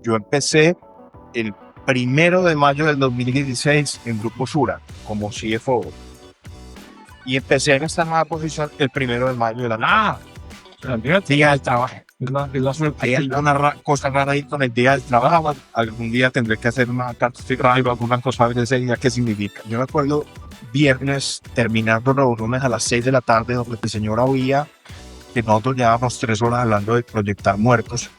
Yo empecé el 1 de mayo del 2016 en Grupo Sura como CFO y empecé en esta nueva posición el 1 de mayo de la día del trabajo. Hay alguna cosa rara ahí con el día del trabajo. Algún día tendré que hacer una carta o alguna cosa de ese día. ¿Qué significa? Yo me acuerdo viernes terminando reuniones a las 6 de la tarde donde el señor oía que nosotros llevábamos 3 horas hablando de proyectar muertos.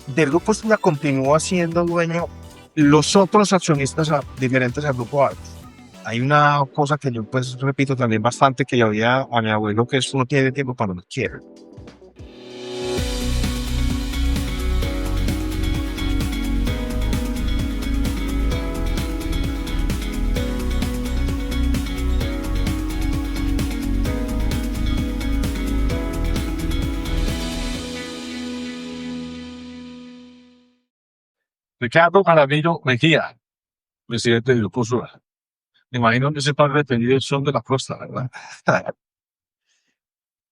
Del Grupo Sura continúa siendo dueño los otros accionistas diferentes al Grupo Arcos. Hay una cosa que yo pues repito también bastante que yo oía a mi abuelo, que es uno tiene tiempo para lo que quiere. Ricardo Jaramillo Mejía, presidente del Grupo Sura. Me imagino que ese par de apellidos son de la costa, ¿verdad?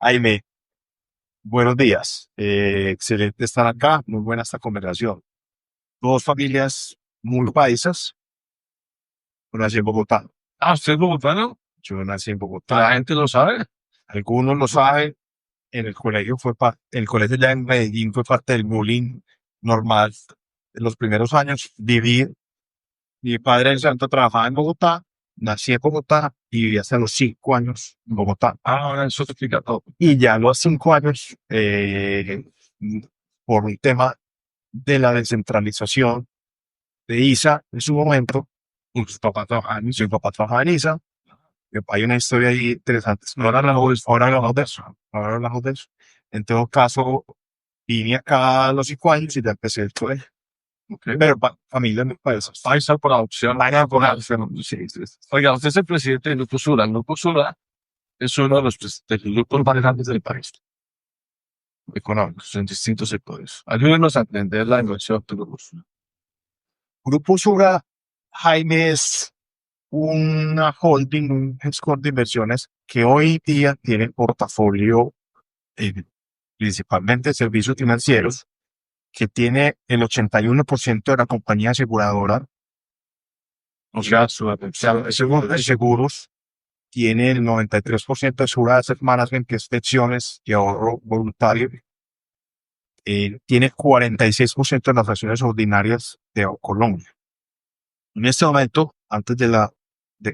Jaime, buenos días. Excelente estar acá. Muy buena esta conversación. Dos familias muy paisas. Yo nací en Bogotá. ¿Usted es bogotano? Yo nací en ¿La Bogotá. gente lo sabe? Algunos lo saben. En el colegio el colegio ya en Medellín fue parte del bullying normal de los primeros años. Mi padre en santo trabajaba en Bogotá, nací en Bogotá y viví hasta los 5 años en Bogotá. Ahora eso explica todo. Y ya a los 5 años, por un tema de la descentralización de ISA en su momento, Su papá trabaja en mi papá trabajaba en ISA. Hay una historia ahí interesante. Ahora hablamos de eso. Ahora hablamos de eso. En todo caso, vine acá a los 5 años y ya empecé el colegio. Okay. Pero familia me parece. Paisa por adopción. Sí. Oiga, usted es el presidente del Grupo Sura. El Grupo Sura es uno de los grupos más grandes del país, económicos, en distintos sectores. Ayúdenos a entender la inversión del Grupo Sura. Grupo Sura, Jaime, es una holding, un gestor de inversiones que hoy día tiene portafolio principalmente de servicios financieros, que tiene el 81% de la compañía aseguradora, o sea, de seguros, tiene el 93% de Sura Asset Management, que es pensiones y ahorro voluntario, tiene 46% de las acciones ordinarias de Colombia. En este momento, antes de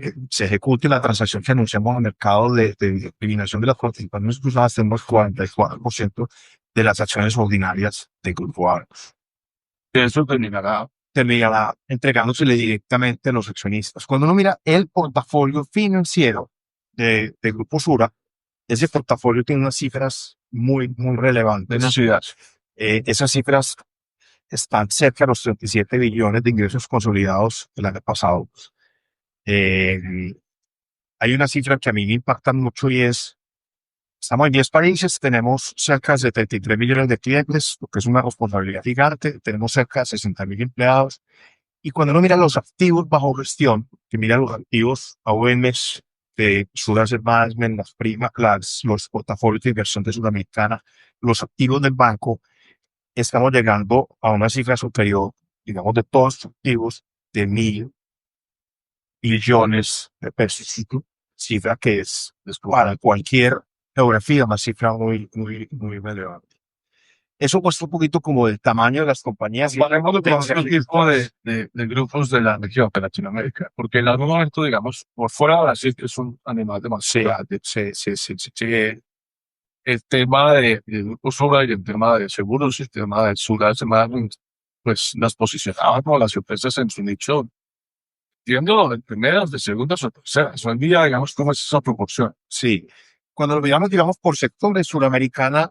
que se ejecute la transacción que anunciamos al mercado de eliminación de las participaciones cruzadas, tenemos 44% de las acciones ordinarias de Grupo Arcos. Eso terminará Entregándosele directamente a los accionistas. Cuando uno mira el portafolio financiero de Grupo Sura, ese portafolio tiene unas cifras muy, muy relevantes. de ciudad. Esas cifras están cerca de los 37 billones de ingresos consolidados el año pasado. Hay una cifra que a mí me impacta mucho y es, estamos en 10 países, tenemos cerca de 73 millones de clientes, lo que es una responsabilidad gigante, tenemos cerca de 60.000 empleados, y cuando uno mira los activos bajo gestión, que mira los activos AUMs de Sura Asset Management, los portafolios de inversión de Sudamericana, los activos del banco, estamos llegando a una cifra superior, digamos, de todos los activos de 1.000 billones de pesos. Cifra que es para cualquier geografía una cifra muy, muy, muy relevante. Eso muestra un poquito como del tamaño de las compañías. Hablemos de otro tipo de grupos de la región de Latinoamérica, porque en algún momento, digamos, por fuera de Brasil, que es un animal demasiado grande, el tema de Grupo Sura y el tema de seguros y el tema de Sura, pues las posicionaban como las empresas en su nicho, viendo de primeras, de segundas o terceras. Hoy en día, digamos, ¿cómo es esa proporción? Sí. Cuando lo miramos, digamos, por sectores, Suramericana,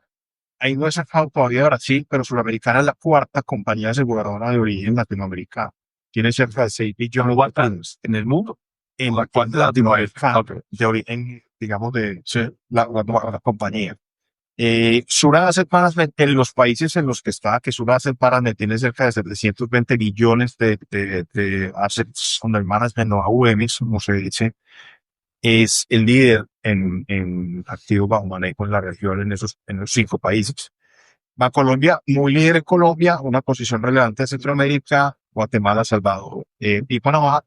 ahí no he sacado todavía Brasil, pero Suramericana es la cuarta compañía aseguradora de origen latinoamericana. Tiene cerca de 6 billones en el mundo. En la cuarta latinoamericana de origen, digamos, de la compañía. Sura Asset Management, en los países en los que está, que Sura Asset Management tiene cerca de 720 billones de assets under management o AUMs, como se dice, es el líder en activos bajo manejo en la región en esos 5 países. Bancolombia, muy líder en Colombia, una posición relevante en Centroamérica, Guatemala, Salvador y Panamá,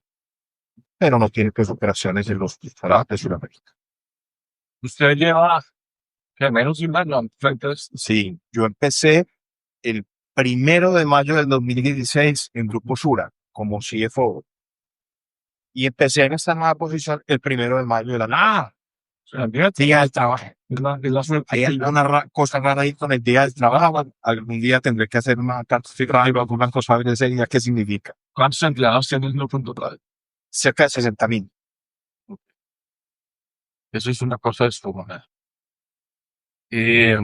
pero no tiene pues operaciones en los estados de Sudamérica. Usted lleva que menos de un año al frente de esto. Sí, yo empecé el 1 de mayo del 2016 en Grupo Sura como CFO y empecé en esta nueva posición el 1 de mayo del año. O sea, fíjate, Día del trabajo. es la suerte. Hay alguna cosa rara ahí con el día del trabajo. Algún día tendré que hacer una carta o alguna cosa de ese día. ¿Qué significa? ¿Cuántos empleados tienes no punto total? Cerca de 60.000. Eso es una cosa descomunal. Eh,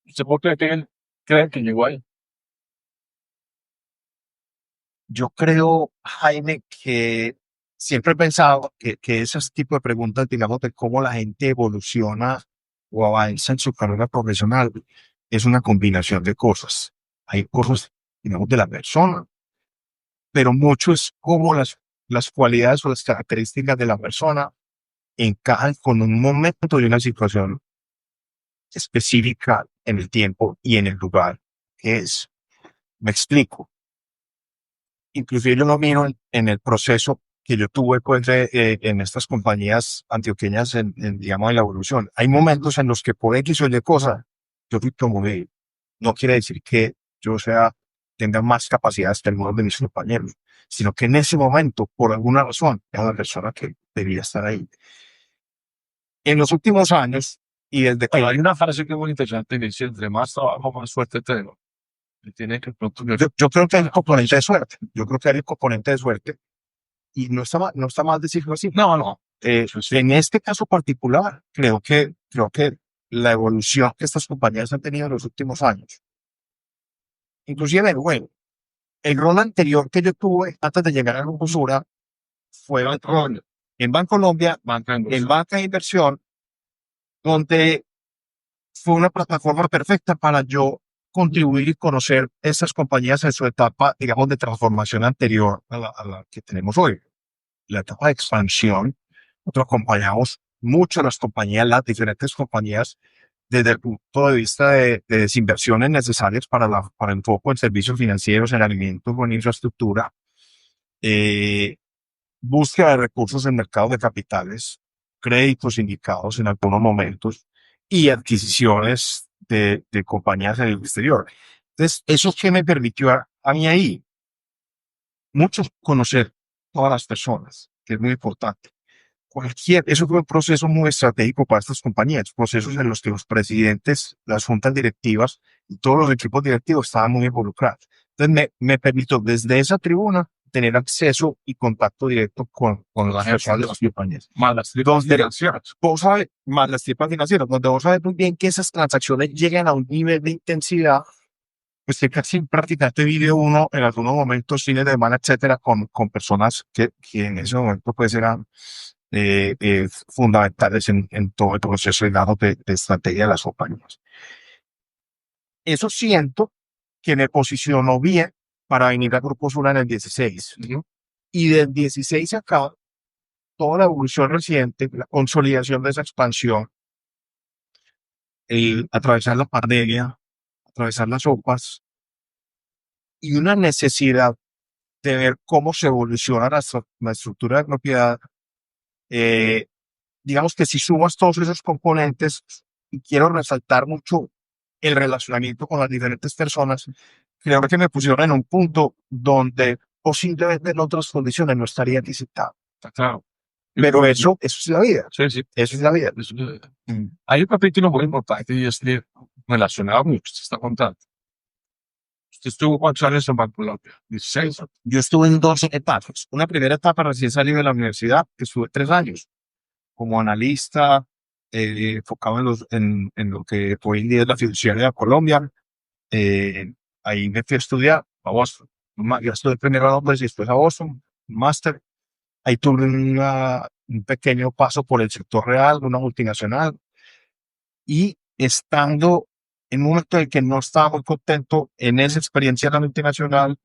¿Usted por qué cree que llegó ahí? Yo creo, Jaime, que siempre he pensado que esos tipos de preguntas, digamos, de cómo la gente evoluciona o avanza en su carrera profesional, es una combinación de cosas. Hay cosas, digamos, de la persona, pero mucho es cómo las cualidades o las características de la persona encajan con un momento y una situación específica en el tiempo y en el lugar que es. Me explico. Inclusive yo lo miro en el proceso que yo tuve pues, en estas compañías antioqueñas digamos, en la evolución. Hay momentos en los que por X o Y cosa, yo fui promovido. No quiere decir que yo tenga más capacidades que algunos de mis compañeros, sino que en ese momento, por alguna razón, era una persona que debía estar ahí. En los últimos años, y desde Pero que hay una frase que es muy interesante que dice, entre más trabajo, más suerte tengo. Y tiene que pronto yo creo que hay un componente de suerte. Yo creo que hay un componente de suerte y no está mal decirlo así. No, no. En este caso particular, creo que la evolución que estas compañías han tenido en los últimos años, inclusive bueno, el rol anterior que yo tuve antes de llegar a Grupo Sura fue el rol en Bancolombia, en banca de inversión, donde fue una plataforma perfecta para yo contribuir y conocer esas compañías en su etapa, digamos, de transformación anterior a la que tenemos hoy. La etapa de expansión, nosotros acompañamos mucho a las compañías, las diferentes compañías, desde el punto de vista de desinversiones necesarias para el foco en servicios financieros, en alimentos o en infraestructura, eh, búsqueda de recursos en mercados de capitales, créditos indicados en algunos momentos y adquisiciones de compañías en el exterior. Entonces, eso que me permitió a mí ahí, mucho conocer todas las personas, que es muy importante. Eso fue un proceso muy estratégico para estas compañías, procesos en los que los presidentes, las juntas directivas y todos los equipos directivos estaban muy involucrados. Entonces me permitió desde esa tribuna tener acceso y contacto directo con las personas de las compañías. más las tripas financieras. Vos sabes, más las tripas financieras, donde vos sabes muy bien que esas transacciones llegan a un nivel de intensidad, pues que casi prácticamente vive uno en algunos momentos, fines de semana, etcétera, con personas que en ese momento pues eran fundamentales en todo el proceso de estrategia de las compañías. Eso siento que me posicionó bien para venir a Grupo Sura en el 16. Y del 16 acá, toda la evolución reciente, la consolidación de esa expansión, el atravesar la pandemia, atravesar las sopas y una necesidad de ver cómo se evoluciona la estructura de propiedad. Digamos que si sumas todos esos componentes, y quiero resaltar mucho el relacionamiento con las diferentes personas, creo que me pusieron en un punto donde posiblemente en otras condiciones no estaría visitado. Claro. Pero eso es la vida. Sí, sí. Eso es la vida. Hay un capítulo muy importante y es relacionado con lo que usted está contando. Usted estuvo 4 años en Bancolombia, 16. Yo estuve en dos etapas. Una primera etapa recién salido de la universidad, que estuve 3 años como analista, enfocado en lo que hoy en día es la fiduciaria de Colombia. Ahí me fui a estudiar a Boston. Yo estudié primero a Londres y después a Boston, un máster. Ahí tuve un pequeño paso por el sector real, una multinacional. Y estando en un momento en el que no estaba muy contento en esa experiencia de la multinacional,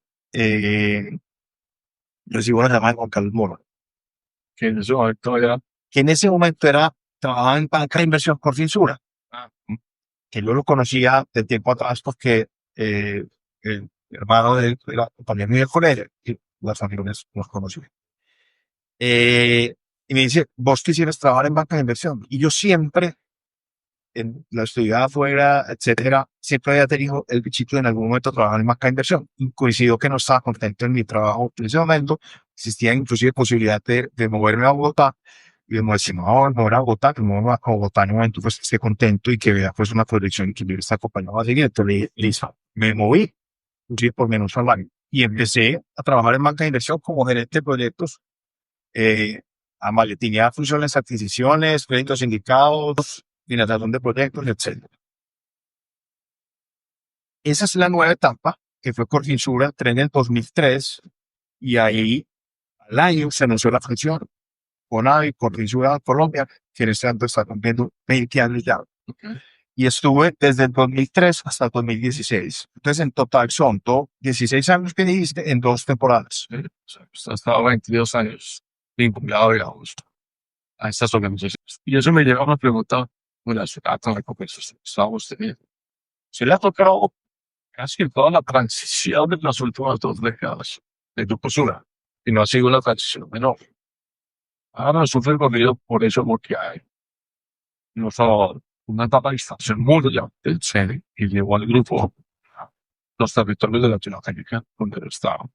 recibo una llamada de Juan Carlos Mora, Que en ese momento era. que en ese momento trabajaba en banca de inversión por Finsura. que yo lo conocía de tiempo atrás porque el hermano de él era también muy del colegio y las familias nos conocían. Y me dice, vos quisieras trabajar en banca de inversión. Y yo siempre, en la estudiada afuera, etcétera, siempre había tenido el bichito de en algún momento trabajar en banca de inversión. Y coincidió que no estaba contento en mi trabajo en ese momento. Existía inclusive posibilidad de moverme a Bogotá. Y me decía, no, no era Bogotá, que me voy a Bogotá en un momento pues que esté contento y que vea pues una proyección y que me está acompañado a seguir. Entonces listo, me moví, inclusive por menos salario. Y empecé a trabajar en banca de inversión como gerente de proyectos, eh, a maletinear funciones, adquisiciones, créditos indicados, financiación de proyectos, etc. Esa es la nueva etapa que fue Corfinsura, entré en el 2003 y ahí al año se anunció la fusión con AVI, Corfinsura Colombia, que en este momento está cumpliendo 20 años ya. Y estuve desde el 2003 hasta el 2016. Entonces, en total son 16 años que dijiste en 2 temporadas. O sea, pues, ha estado 22 años vinculado, digamos, a estas organizaciones. Y eso me lleva a una pregunta relacionada con la conversación que estábamos teniendo. Se le ha tocado casi toda la transición de las últimas 2 décadas de Grupo Sura, y no ha sido una transición menor. Ahora es un recorrido por eso porque hay no solo una etapa de expansión muy relevante del CENI y llevó al grupo a los territorios de Latinoamérica donde lo estaba.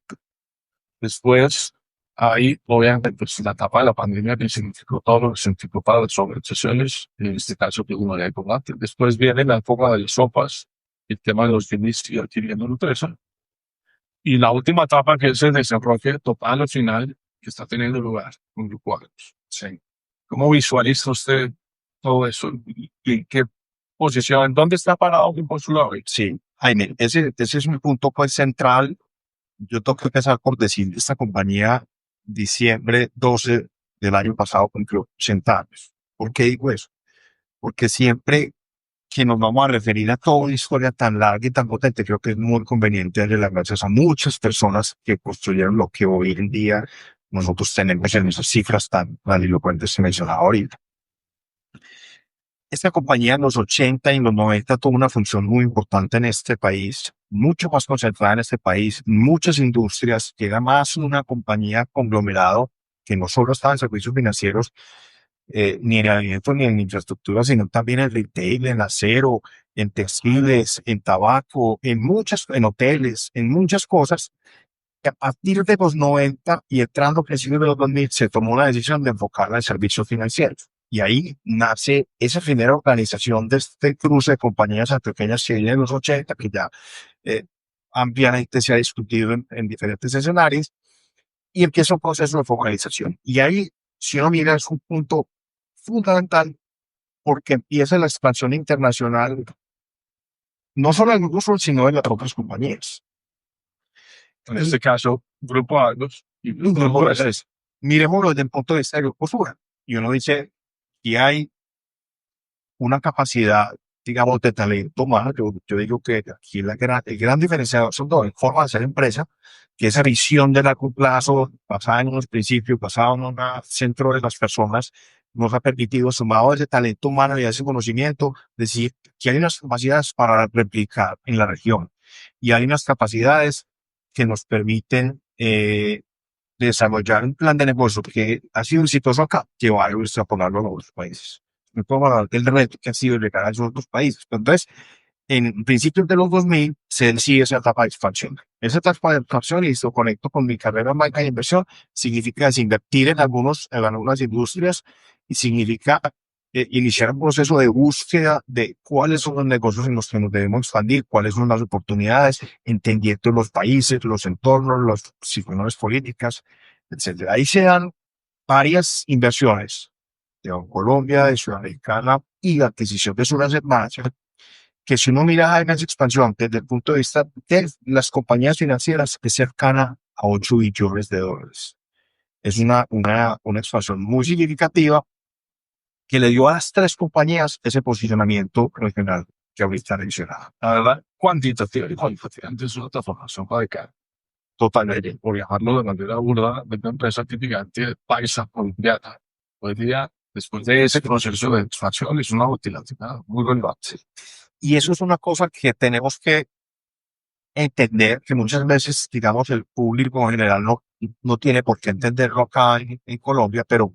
Después, hay obviamente pues, la etapa de la pandemia que significó todo lo que significó para las organizaciones, en este caso que uno de combate. Después viene la época de las sopas, el tema de los bienes y adquiriendo la empresa. Y la última etapa que es el desarrollo total al final que está teniendo lugar con Grupo Agros. Sí. ¿Cómo visualiza usted todo eso? ¿Y qué posición? ¿Dónde está parado Grupo Sura hoy? Sí, Jaime, ese es un punto pues central. Yo tengo que empezar por decir, esta compañía, diciembre 12 del año pasado cumplió 80 años. ¿Por qué digo eso? Porque siempre que nos vamos a referir a toda una historia tan larga y tan potente, creo que es muy conveniente darle las gracias a muchas personas que construyeron lo que hoy en día nosotros tenemos en esas cifras tan grandilocuentes que mencionaba ahorita. Esta compañía en los 80 y en los 90 tuvo una función muy importante en este país, mucho más concentrada en este país, muchas industrias, que era más una compañía conglomerado que no solo estaba en servicios financieros, ni en alimentos ni en infraestructura, sino también en retail, en acero, en textiles, en tabaco, en hoteles, en muchas cosas. Que a partir de los 90 y entrando a principios de los 2000 se tomó la decisión de enfocarla en servicios financieros. Y ahí nace esa primera organización de este cruce de compañías pequeñas que viene en los 80, que ya ampliamente se ha discutido en diferentes escenarios, y empieza un proceso de focalización. Y ahí, si uno mira, es un punto fundamental porque empieza la expansión internacional, no solo del Grupo Sur, sino de las otras compañías. En este caso, Grupo Agros y Grupo Entonces, miremoslo desde el punto de vista de Grupo Sura. Y uno dice, y hay una capacidad, digamos, de talento más. Yo digo que aquí el gran diferenciador son dos, en forma de ser empresa, que esa visión de largo plazo, basada en unos principios, basada en un centro de las personas, nos ha permitido, sumado a ese talento humano y a ese conocimiento, decir que hay unas capacidades para replicar en la región y hay unas capacidades que nos permiten desarrollar un plan de negocio que ha sido exitoso acá, llevar a extrapolarlo a otros países. Me puedo hablar del reto que ha sido llegar a esos otros países. Pero entonces, en principios de los 2000, se decide esa etapa de expansión. Esa etapa de expansión, y esto conecto con mi carrera en banca de inversión, significa desinvertir en algunas industrias y significa iniciar un proceso de búsqueda de cuáles son los negocios en los que nos debemos expandir, cuáles son las oportunidades, entendiendo los países, los entornos, las situaciones políticas, etcétera. Ahí se dan varias inversiones de Colombia, de Sudamericana y la adquisición de Sura Asset Management, que si uno mira en esa expansión desde el punto de vista de las compañías financieras, es cercana a 8 billones de dólares. Es una expansión muy significativa que le dio a las 3 compañías ese posicionamiento regional que ahorita mencionaba. la verdad, cuantitativa y cualitativa es una transformación radical. Totalmente. Por llamarlo de manera burda, de una empresa típicamente paisa colombiana. Hoy día, después de ese proceso de expansión, es una multinacional muy relevante. Y eso es una cosa que tenemos que entender, que muchas veces, digamos, el público en general no tiene por qué entenderlo acá en Colombia, pero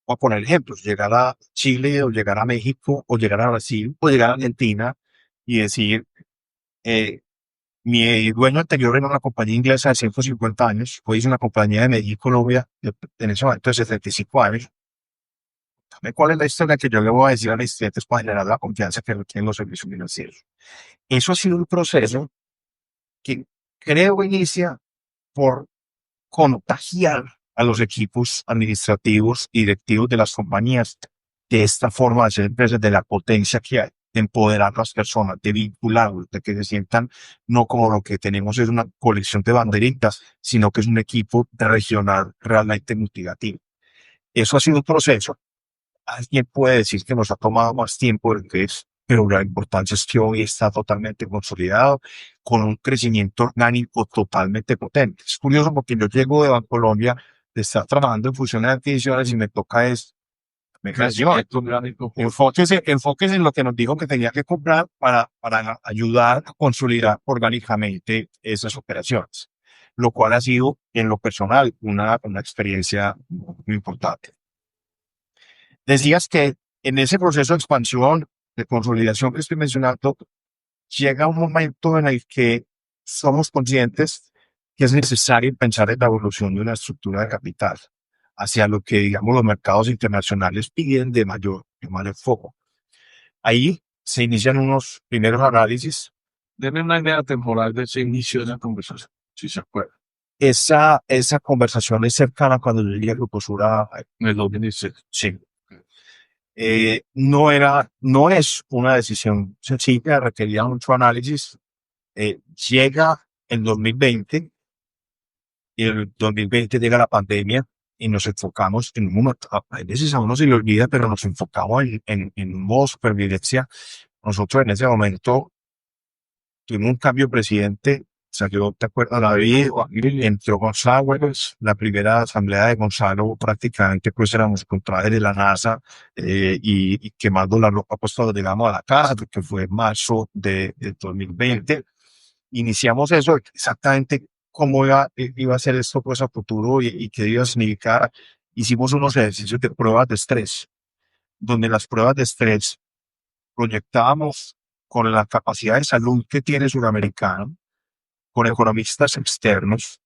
voy a poner ejemplos, llegar a Chile o llegar a México o llegar a Brasil o llegar a Argentina y decir, eh, mi dueño anterior era una compañía inglesa de 150 años, hoy es una compañía de Medellín, Colombia, en ese momento de 75 años. Dame ¿cuál es la historia que yo le voy a decir a mis clientes para generar la confianza que requieren los servicios financieros? Eso ha sido un proceso que creo inicia por contagiar a los equipos administrativos y directivos de las compañías de esta forma de hacer empresas, de la potencia que hay, de empoderar a las personas, de vincularlos, de que se sientan no como lo que tenemos es una colección de banderitas, sino que es un equipo regional realmente multigativo. Eso ha sido un proceso. Alguien puede decir que nos ha tomado más tiempo del que es, pero la importancia es que hoy está totalmente consolidado con un crecimiento orgánico totalmente potente. Es curioso porque yo llego de Bancolombia, de estar trabajando en fusiones de adquisiciones y me toca es, me creció. Enfóquese en lo que nos dijo que tenía que comprar para ayudar a consolidar orgánicamente esas operaciones, lo cual ha sido en lo personal una experiencia muy importante. Decías que en ese proceso de expansión, de consolidación que estoy mencionando, llega un momento en el que somos conscientes que es necesario pensar en la evolución de una estructura de capital hacia lo que, digamos, los mercados internacionales piden de mayor foco. Ahí se inician unos primeros análisis. Denme una idea temporal de ese inicio de la conversación, si se acuerda. Esa conversación es cercana cuando yo llegué a Grupo Sura. En el 2016. Sí. No es una decisión sencilla, requería mucho análisis. Llega el 2020 y el 2020 llega la pandemia y nos enfocamos en un momento, a veces a uno se le olvida, pero nos enfocamos en un modo supervivencia. Nosotros en ese momento tuvimos un cambio de presidente, salió, ¿te acuerdas, David? Entró Gonzalo, pues, la primera asamblea de Gonzalo prácticamente pues éramos contrarios de la NASA y quemando la ropa pues cuando llegamos a la casa, que fue en marzo de 2020. Iniciamos eso, exactamente cómo iba a ser esto pues a futuro y qué iba a significar. Hicimos unos ejercicios de pruebas de estrés, donde las pruebas de estrés proyectábamos con la capacidad de salud que tiene Suramericano, con economistas externos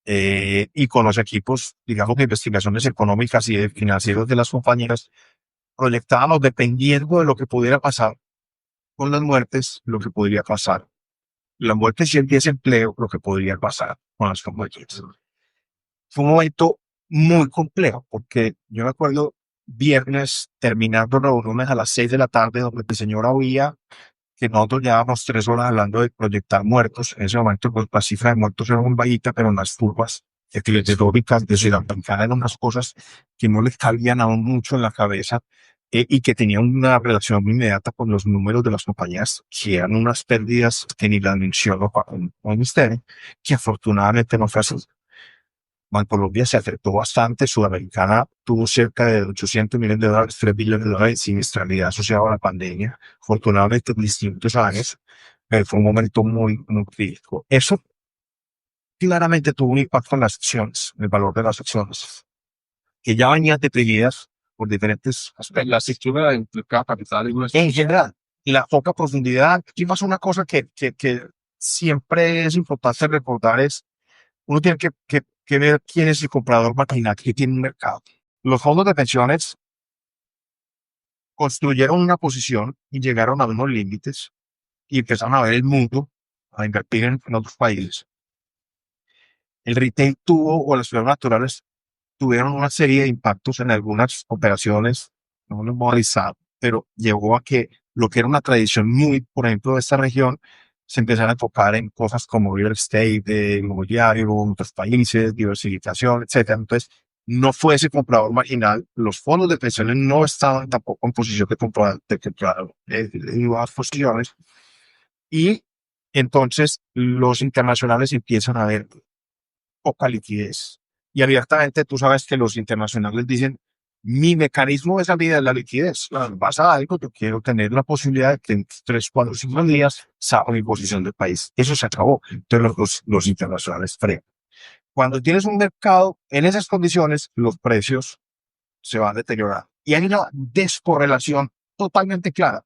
y con los equipos, digamos, de investigaciones económicas y de financieros de las compañías, proyectábamos dependiendo de lo que pudiera pasar con las muertes, lo que podría pasar. La muerte si el desempleo, lo que podría pasar con las compañías. Fue un momento muy complejo porque yo me acuerdo viernes terminando reuniones a las 6 de la tarde donde el señor había que nosotros llevábamos 3 horas hablando de proyectar muertos. En ese momento, pues, la cifra de muertos era muy bajita, pero en las curvas epidemiológicas de Sudamericana eran unas cosas que no les cabían aún mucho en la cabeza y que tenían una relación muy inmediata con los números de las compañías, que eran unas pérdidas que ni las menciono con ustedes, que afortunadamente no fue así. Bancolombia se afectó bastante, Sudamericana tuvo cerca de 800 millones de dólares, 3 billones de dólares de siniestralidad asociada a la pandemia, afortunadamente en distintos años, pero fue un momento muy crítico. Eso claramente tuvo un impacto en las acciones, en el valor de las acciones, que ya venían deprimidas por diferentes aspectos. La estructura de cada capital y En general, la poca profundidad, y más una cosa que siempre es importante recordar es uno tiene que ver quién es el comprador marginal que tiene un mercado. Los fondos de pensiones construyeron una posición y llegaron a unos límites y empezaron a ver el mundo, a invertir en otros países. El retail tuvo, o las ciudades naturales, tuvieron una serie de impactos en algunas operaciones, no lo hemos analizado, pero llevó a que lo que era una tradición muy, por ejemplo, de esta región, se empezara a enfocar en cosas como real estate, inmobiliario, otros países, diversificación, etcétera. Entonces, no fue ese comprador marginal. Los fondos de pensiones no estaban tampoco en posición de comprar nuevas posiciones. Y entonces los internacionales empiezan a ver poca liquidez. Y abiertamente tú sabes que los internacionales dicen, Mi mecanismo de salida es la liquidez. Pasa algo, yo quiero tener la posibilidad de que en 3, 4, 5 días salga mi posición del país. Eso se acabó. Entonces los internacionales frenan. Cuando tienes un mercado en esas condiciones, los precios se van deteriorando. Y hay una descorrelación totalmente clara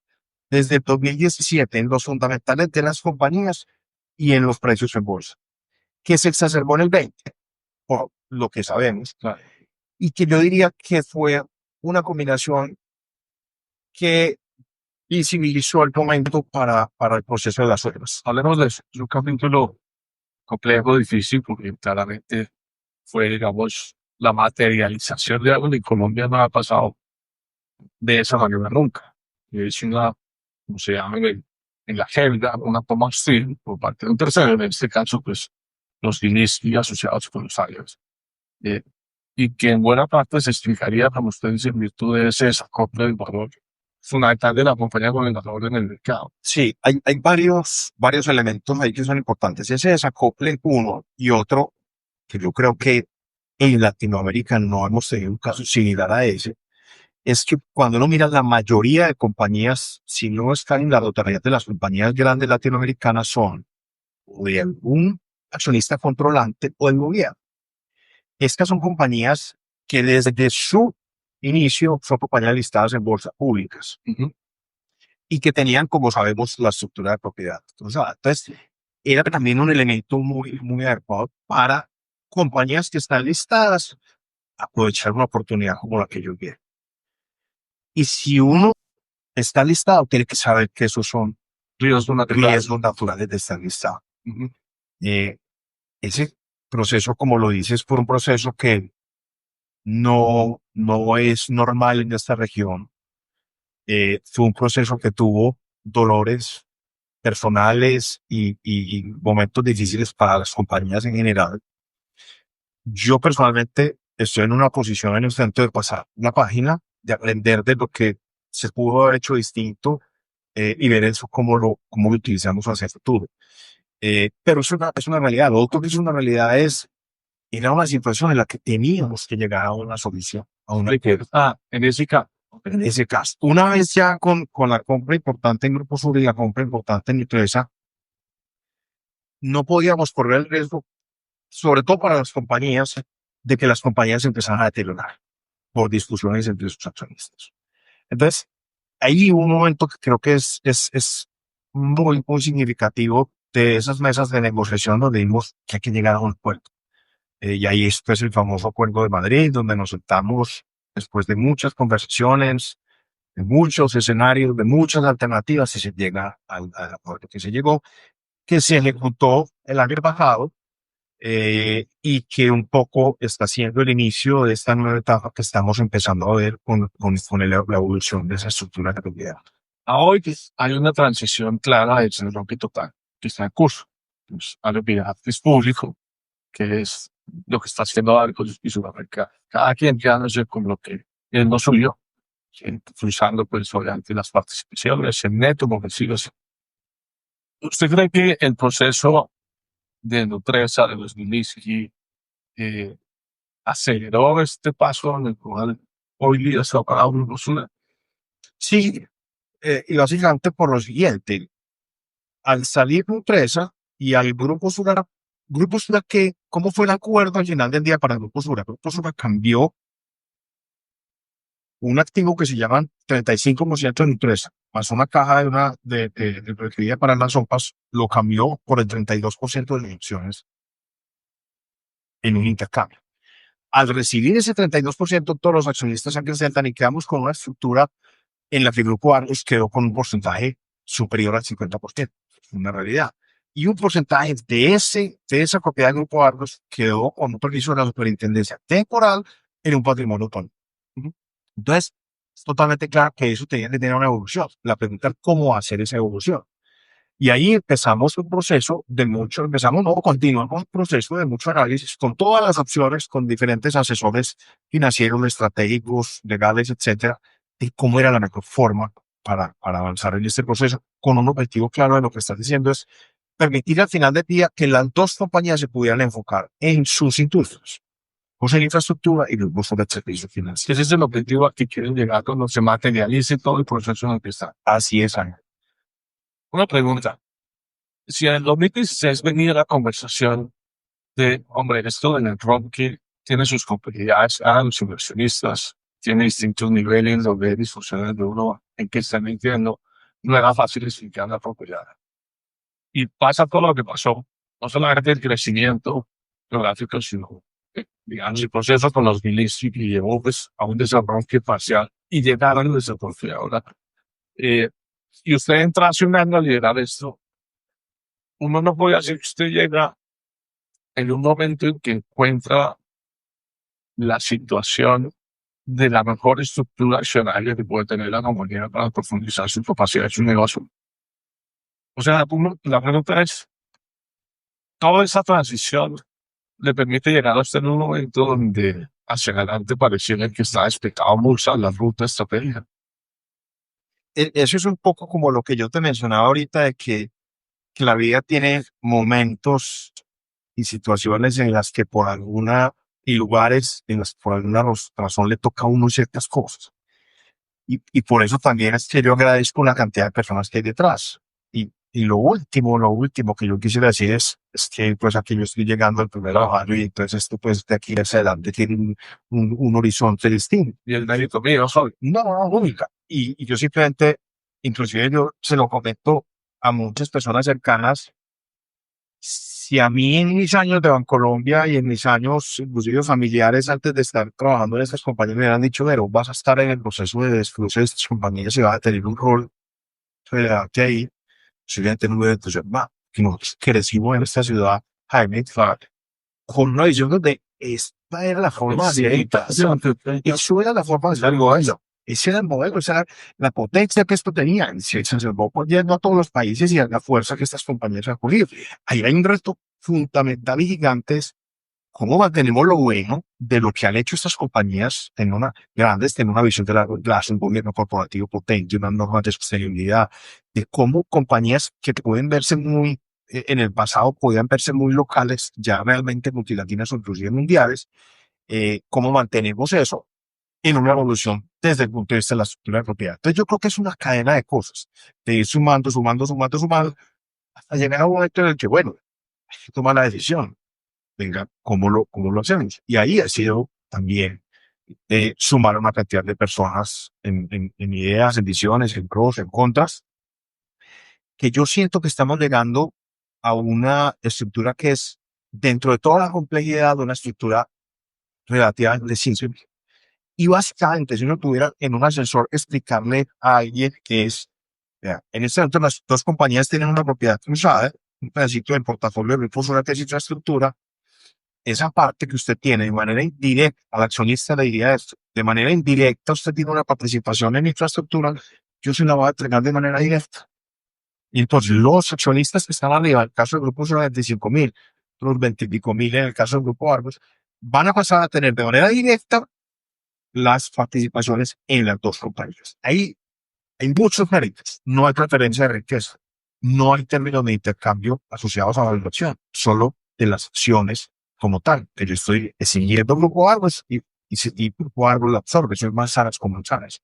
desde el 2017 en los fundamentales de las compañías y en los precios en bolsa, que se exacerbó en el 20, por lo que sabemos, Claro. y que yo diría que fue una combinación que visibilizó el momento para el proceso de las otras. Hablemos de eso. Es un capítulo complejo, difícil, porque claramente fue, digamos, la materialización de algo que en Colombia no ha pasado de esa manera nunca. Es una, como se llama en la jerga, una toma hostil por parte de un tercero, en este caso, pues, los y asociados con los aliados. Eh, y que en buena parte se explicaría, como usted dice, en virtud de ese desacople del valor fundamental de la compañía con el valor en el mercado. Sí, hay varios elementos ahí que son importantes. Ese desacople uno y otro, que yo creo que en Latinoamérica no hemos tenido un caso similar a ese, es que cuando uno mira la mayoría de compañías, si no están en la totalidad de las compañías grandes latinoamericanas, son o de algún accionista controlante o del gobierno. Estas son compañías que desde su inicio son compañías listadas en bolsas públicas y que tenían, como sabemos, la estructura de propiedad. Entonces, era también un elemento muy adecuado para compañías que están listadas aprovechar una oportunidad como la que yo vi. Y si uno está listado, tiene que saber que esos son riesgos naturales de estar listado. Eh, ese proceso, como lo dices, fue un proceso que no es normal en esta región. Fue un proceso que tuvo dolores personales y momentos difíciles para las compañías en general. Yo personalmente estoy en una posición en el centro de pasar la página, de aprender de lo que se pudo haber hecho distinto y ver eso cómo lo utilizamos hacia el futuro. Pero es una realidad. Lo otro que es una realidad es era una situación en la que teníamos que llegar a una solución, a una En ese caso, en ese caso. Una vez ya con la compra importante en Grupo Sur y la compra importante en Nutresa, no podíamos correr el riesgo, sobre todo para las compañías, de que las compañías empezaran a deteriorar por discusiones entre sus accionistas. Entonces, ahí hubo un momento que creo que es muy significativo de esas mesas de negociación donde vimos que hay que llegar a un acuerdo. Y ahí es el famoso Acuerdo de Madrid, donde nos sentamos después de muchas conversaciones, de muchos escenarios, de muchas alternativas, y se llega al acuerdo que se llegó, que se ejecutó el año pasado y que un poco está siendo el inicio de esta nueva etapa que estamos empezando a ver la evolución de esa estructura de propiedad. a hoy hay una transición clara de bloque total que está en curso. Pues, Alpina es público, que es lo que está haciendo Arcos y Sudamérica. Cada quien quedándose con lo que es no suyo, usando pues obviamente las participaciones, el neto, como decimos. ¿Usted cree que el proceso de Nutresa, de los Vinicius, aceleró este paso en el cual hoy día se ha pagado una postura? Sí, y básicamente por lo siguiente, al salir Nutresa y al Grupo Sura que, ¿cómo fue el acuerdo al final del día para el Grupo Sura? Grupo Sura cambió un activo que se llama 35% de Nutresa, más una caja de recibida para las sopas, lo cambió por el 32% de acciones en un intercambio. Al recibir ese 32%, todos los accionistas se acrecentan y quedamos con una estructura en la que el Grupo Argos quedó con un porcentaje superior al 50%. Es una realidad. Y un porcentaje de esa propiedad del Grupo Argos quedó con un permiso de la superintendencia temporal en un patrimonio autónomo. Entonces, es totalmente claro que eso tenía que tener una evolución. La pregunta es cómo hacer esa evolución. Y ahí empezamos un proceso continuamos un proceso de mucho análisis con todas las opciones, con diferentes asesores financieros, estratégicos, legales, etcétera, de cómo era la mejor forma para avanzar en este proceso, con un objetivo claro de lo que estás diciendo es permitir al final del día que las dos compañías se pudieran enfocar en sus industrias. grupos en infraestructura y grupos sobre servicios financieros. Ese es el objetivo al que quieren llegar cuando se materialice todo el proceso en el que está. Así es, Ángel. Una pregunta. Si en el 2016 venía la conversación de, hombre, esto del networking tiene sus complejidades a los inversionistas, tiene distintos niveles de disfunciones de uno en que están mintiendo, no era fácil explicar la propiedad. Y pasa todo lo que pasó, no solamente el crecimiento geográfico, sino, digamos, el proceso con los ministros que llevó pues, a un desarrollo parcial y llegaron al desarrollo ahora. Y usted entra hace un año a liderar esto, uno no puede decir que usted llega en un momento en que encuentra la situación de la mejor estructura accionaria que puede tener la compañía para profundizar su capacidad de su negocio. O sea, la pregunta es, toda esa transición le permite llegar hasta en un momento donde hacia adelante pareciera que está despegado mucho la ruta estratégica. Eso es un poco como lo que yo te mencionaba ahorita de que la vida tiene momentos y situaciones en las que por alguna y lugares en las que por alguna razón le toca a uno ciertas cosas. Y por eso también es que yo agradezco la cantidad de personas que hay detrás. Y lo último que yo quisiera decir es que pues aquí yo estoy llegando al primer año y entonces esto pues de aquí hacia adelante tiene un horizonte distinto. Y el mérito mío, soy. No, nunca. Y yo simplemente, inclusive yo se lo comento a muchas personas cercanas. Si a mí en mis años de Bancolombia y en mis años, inclusive familiares, antes de estar trabajando en estas compañías, me hubieran dicho, pero vas a estar en el proceso de desfluce de estas compañías y vas a tener un rol relevante ahí. Simplemente no hubiera entusiasmado. Que nosotros crecimos en esta ciudad, Jaime, con una visión donde esta era la forma de hacer. Eso era la forma de hacer algo de eso. Ese era el modelo, esa era la potencia que esto tenía. Se observó poniendo a todos los países y a la fuerza que estas compañías han cogido. Ahí hay un reto fundamental y gigante. ¿Cómo mantenemos lo bueno de lo que han hecho estas compañías en una grandes, en una visión de un gobierno corporativo potente, unas normas de sostenibilidad, de cómo compañías que pueden verse muy, en el pasado podían verse muy locales, ya realmente multilatinas o inclusive mundiales, cómo mantenemos eso en una evolución desde el punto de vista de la estructura de propiedad? Entonces yo creo que es una cadena de cosas, de ir sumando, hasta llegar a un momento en el que, bueno, hay que tomar la decisión. Venga, cómo lo hacemos? Y ahí ha sido también sumar una cantidad de personas en ideas, en visiones, en pros, en contras, que yo siento que estamos llegando a una estructura que es, dentro de toda la complejidad, una estructura relativamente simple. Y básicamente, si uno tuviera en un ascensor explicarle a alguien que es, vea, en este momento las dos compañías tienen una propiedad cruzada, un pedacito del portafolio de recursos de infraestructura. Esa parte que usted tiene de manera indirecta, al accionista le diría esto, de manera indirecta usted tiene una participación en infraestructura, yo se la voy a entregar de manera directa. Y entonces los accionistas que están arriba, en el caso del grupo son 25.000, los 20 y pico mil en el caso del grupo Argos, van a pasar a tener de manera directa las participaciones en las dos compañías. Ahí hay muchos méritos, no hay preferencia de riqueza, no hay términos de intercambio asociados a la valuación, solo de las acciones como tal, que yo estoy siguiendo Grupo Argos y Grupo Argos lo absorbe, son manzanas con manzanas.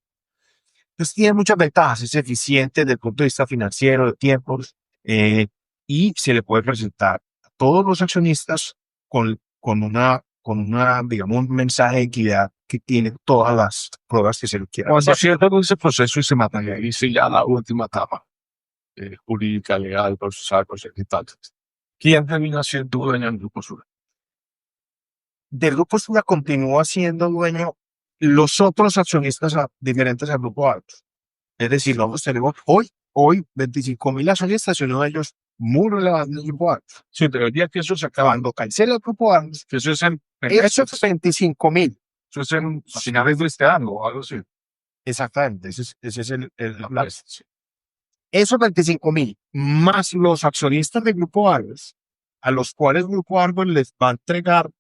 Entonces tiene muchas ventajas, es eficiente desde el punto de vista financiero, de tiempos, y se le puede presentar a todos los accionistas con una, digamos, un mensaje de equidad que tiene todas las pruebas que se le quieran. Cuando cierto ese proceso y se materialice ya la última etapa jurídica, legal, procesal, y tal, ¿quién termina siendo dueño del Grupo Sura? Del Grupo Sura continúa siendo dueño los otros accionistas diferentes al Grupo Argos. Es decir, nosotros tenemos hoy 25.000 accionistas y uno de ellos muy relevante del Grupo Argos. Sí, pero el día que eso se acaba, Cuando cancela el Grupo Argos, que eso es en esos 25.000. eso es en finales de este año o algo así. Exactamente, ese es la esos 25.000 más los accionistas del Grupo Argos, a los cuales el Grupo Argos les va a entregar,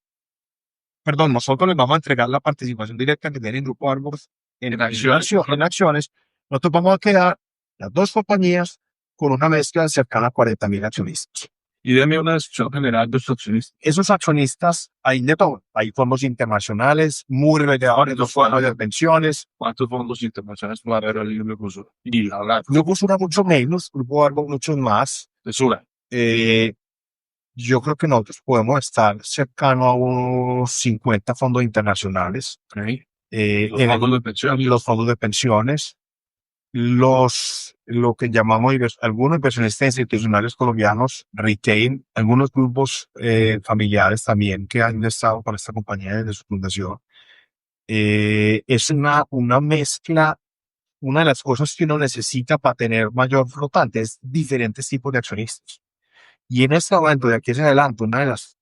perdón, nosotros les vamos a entregar la participación directa que tiene el Grupo Argos en acciones, nosotros vamos a quedar las dos compañías con una mezcla cercana a 40.000 accionistas. Y deme una descripción general de estos accionistas. Esos accionistas, hay de todo. Hay fondos internacionales, muy relevantes, los fondos de pensiones. ¿Cuántos fondos internacionales va a haber al Grupo Sura? Y la verdad, Grupo Sura mucho menos, Grupo Argo muchos más. de Sura. Eh, yo creo que nosotros podemos estar cercano a unos 50 fondos internacionales. ¿Ok? Los En fondos de pensión. los fondos de pensiones, lo que llamamos algunos inversionistas institucionales colombianos, retail, algunos grupos familiares también que han estado con esta compañía desde su fundación. Es una mezcla, una de las cosas que uno necesita para tener mayor flotante es diferentes tipos de accionistas. Y en este momento, de aquí hacia adelante,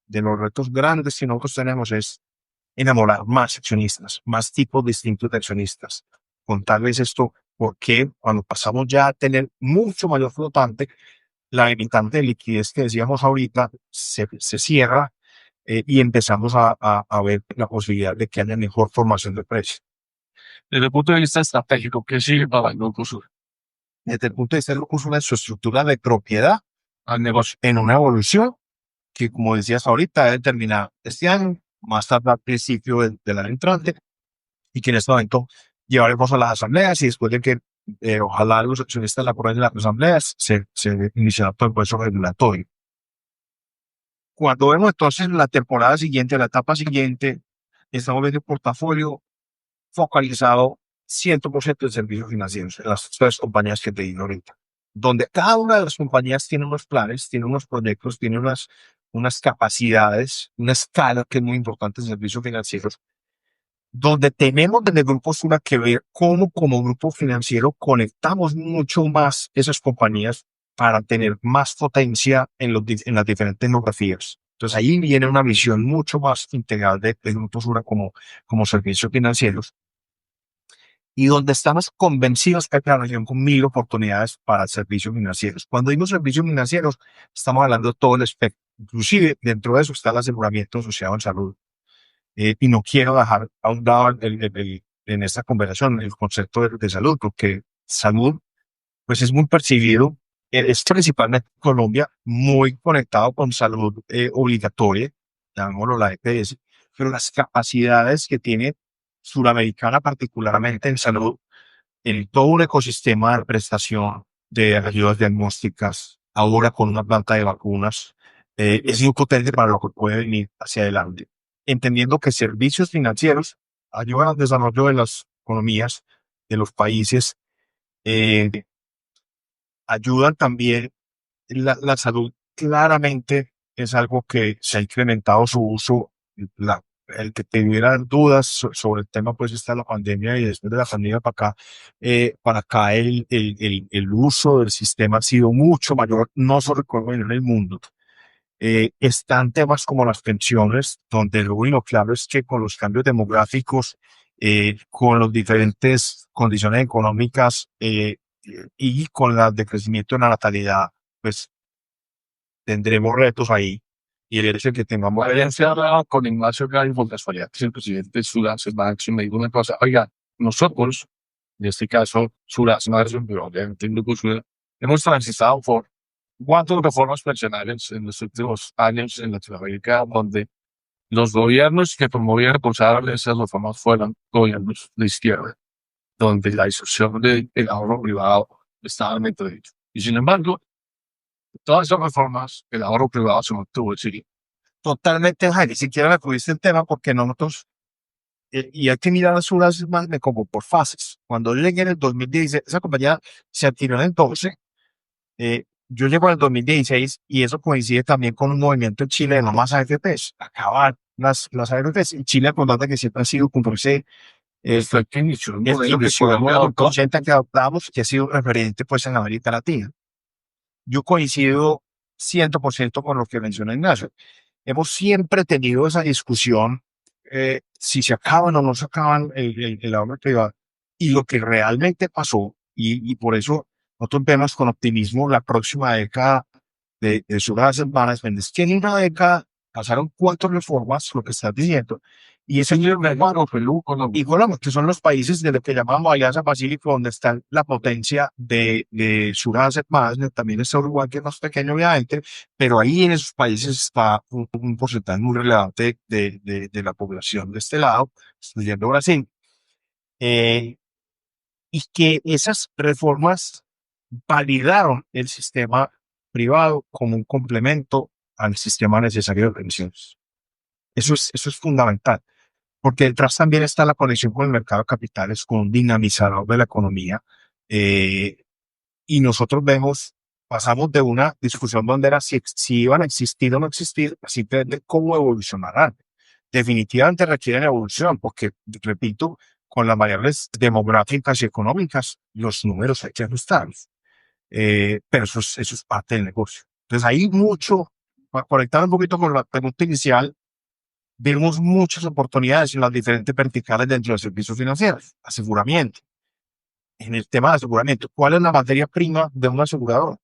de los retos grandes que nosotros tenemos es enamorar más accionistas, más tipos distintos de accionistas. Contarles esto, porque cuando pasamos ya a tener mucho mayor flotante, la limitante de liquidez que decíamos ahorita se cierra y empezamos a ver la posibilidad de que haya mejor formación de precios. Desde el punto de vista estratégico, ¿qué sigue para el Grupo Sura? Desde el punto de vista de su estructura de propiedad Al negocio. en una evolución que, como decías ahorita, debe terminar este año, más tarde al principio del año entrante, y que en este momento llevaremos a las asambleas y después de que ojalá los accionistas la aprueben en las asambleas, se iniciará todo el proceso regulatorio. Cuando vemos entonces la temporada siguiente, la etapa siguiente, estamos viendo un portafolio focalizado 100% en servicios financieros, en las tres compañías que te digo ahorita, donde cada una de las compañías tiene unos planes, tiene unos proyectos, tiene unas capacidades, una escala que es muy importante en servicios financieros, donde tenemos desde el Grupo Sura que ver cómo como grupo financiero conectamos mucho más esas compañías para tener más potencia en las diferentes tecnologías. Entonces ahí viene una visión mucho más integral del Grupo Sura como servicios financieros y donde estamos convencidos que hay una región con mil oportunidades para servicios financieros. Cuando digo servicios financieros, estamos hablando de todo el espectro. Inclusive dentro de eso está el aseguramiento asociado en salud. Y no quiero dejar a un lado en esta conversación el concepto de salud, porque salud pues es muy percibido, es principalmente en Colombia muy conectado con salud obligatoria, llamémoslo la EPS, pero las capacidades que tiene Suramericana, particularmente en salud, en todo un ecosistema de prestación de ayudas diagnósticas, ahora con una planta de vacunas, es muy potente para lo que puede venir hacia adelante. Entendiendo que servicios financieros ayudan al desarrollo de las economías de los países, eh, ayudan también la salud. Claramente es algo que se ha incrementado su uso. El que tuvieran dudas sobre el tema, pues está la pandemia y después de la pandemia para acá el uso del sistema ha sido mucho mayor, no solo en el mundo. Están temas como las pensiones, donde lo único claro es que con los cambios demográficos, con las diferentes condiciones económicas y con el decrecimiento de la natalidad, pues tendremos retos ahí. Y el hecho de que tengamos Ayer se hablaba con Ignacio Gallo por casualidad, que es el presidente de Sura, y me dijo una cosa, oiga, nosotros, en este caso, Sura, pero obviamente el Grupo Sura, hemos transitado por 4 reformas pensionales en los últimos años en Latinoamérica, donde los gobiernos que promovían impulsar esas reformas fueron gobiernos de izquierda, donde la discusión del ahorro privado estaba dentro de ello. Y sin embargo, todas esas reformas, el ahorro privado se mantuvo, sí. totalmente, Jaime, ni siquiera me pudiste el tema porque nosotros, y hay que mirar las unas más como por fases. Cuando yo llegué en el 2016, esa compañía se adquirió en el 12, yo llego en el 2016 y eso coincide también con un movimiento en Chile de no más AFPs, acabar las AFPs. En Chile, acordate que siempre ha sido como ese Fue que inició un modelo que fue fue el modelo que adoptamos, que ha sido referente pues en América Latina. Yo coincido 100% con lo que menciona Ignacio. Hemos siempre tenido esa discusión, si se acaban o no se acaban el ahorro privado. Y lo que realmente pasó, y por eso nosotros vemos con optimismo la próxima década de Sura Asset Management, es que en una década Pasaron 4 reformas, lo que estás diciendo, y ese Sí, hermano, Perú, Colombia. y Colombia, que son los países de lo que llamamos Alianza Pacífico, donde está la potencia de Surasia más, también está Uruguay, que es más pequeño, obviamente, pero ahí en esos países está un porcentaje muy relevante de la población de este lado, excluyendo Brasil, eh, y que esas reformas validaron el sistema privado como un complemento al sistema necesario de pensiones. Eso es fundamental, porque detrás también está la conexión con el mercado de capitales, con un dinamizador de la economía. eh, y nosotros vemos, pasamos de una discusión donde era si iban a existir o no existir, a simplemente cómo evolucionarán. Definitivamente requieren evolución, porque, repito, con las variables demográficas y económicas, los números hay que ajustarlos. Pero eso es parte del negocio. Entonces, hay mucho, para conectar un poquito con la pregunta inicial, vemos muchas oportunidades en las diferentes verticales dentro de servicios financieros, aseguramiento. En el tema de aseguramiento, ¿cuál es la materia prima de un asegurador?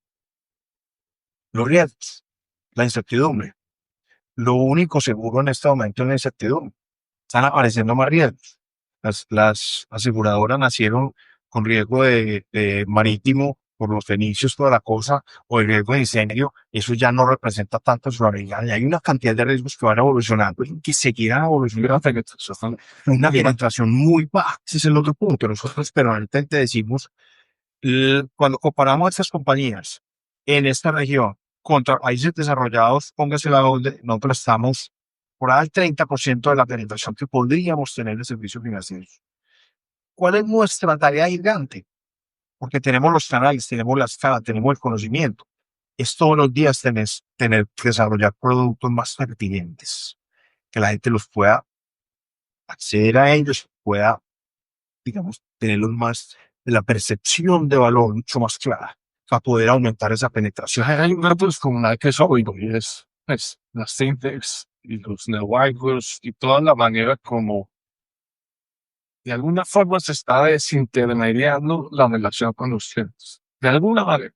Los riesgos, la incertidumbre. Lo único seguro en este momento es la incertidumbre. Están apareciendo más riesgos. Las aseguradoras nacieron con riesgo de marítimo por los fenicios, toda la cosa, o el riesgo de incendio. Eso ya no representa tanto su realidad. Y hay una cantidad de riesgos que van evolucionando y que seguirán evolucionando. Una penetración muy baja. Ese es el otro punto. Nosotros permanentemente decimos, cuando comparamos a estas compañías en esta región contra países desarrollados, póngase la donde nosotros estamos por ahí al 30% de la penetración que podríamos tener de servicios financieros. ¿Cuál es nuestra tarea gigante? Porque tenemos los canales, tenemos la escala, tenemos el conocimiento. Es todos los días tener que desarrollar productos más pertinentes, que la gente los pueda acceder a ellos, pueda, digamos, tenerlos más, la percepción de valor mucho más clara, para poder aumentar esa penetración. Hay un dato descomunal que es obvio y es pues, las fintechs y los neobancos y toda la manera como de alguna forma se está desintermediando la relación con los clientes. De alguna manera.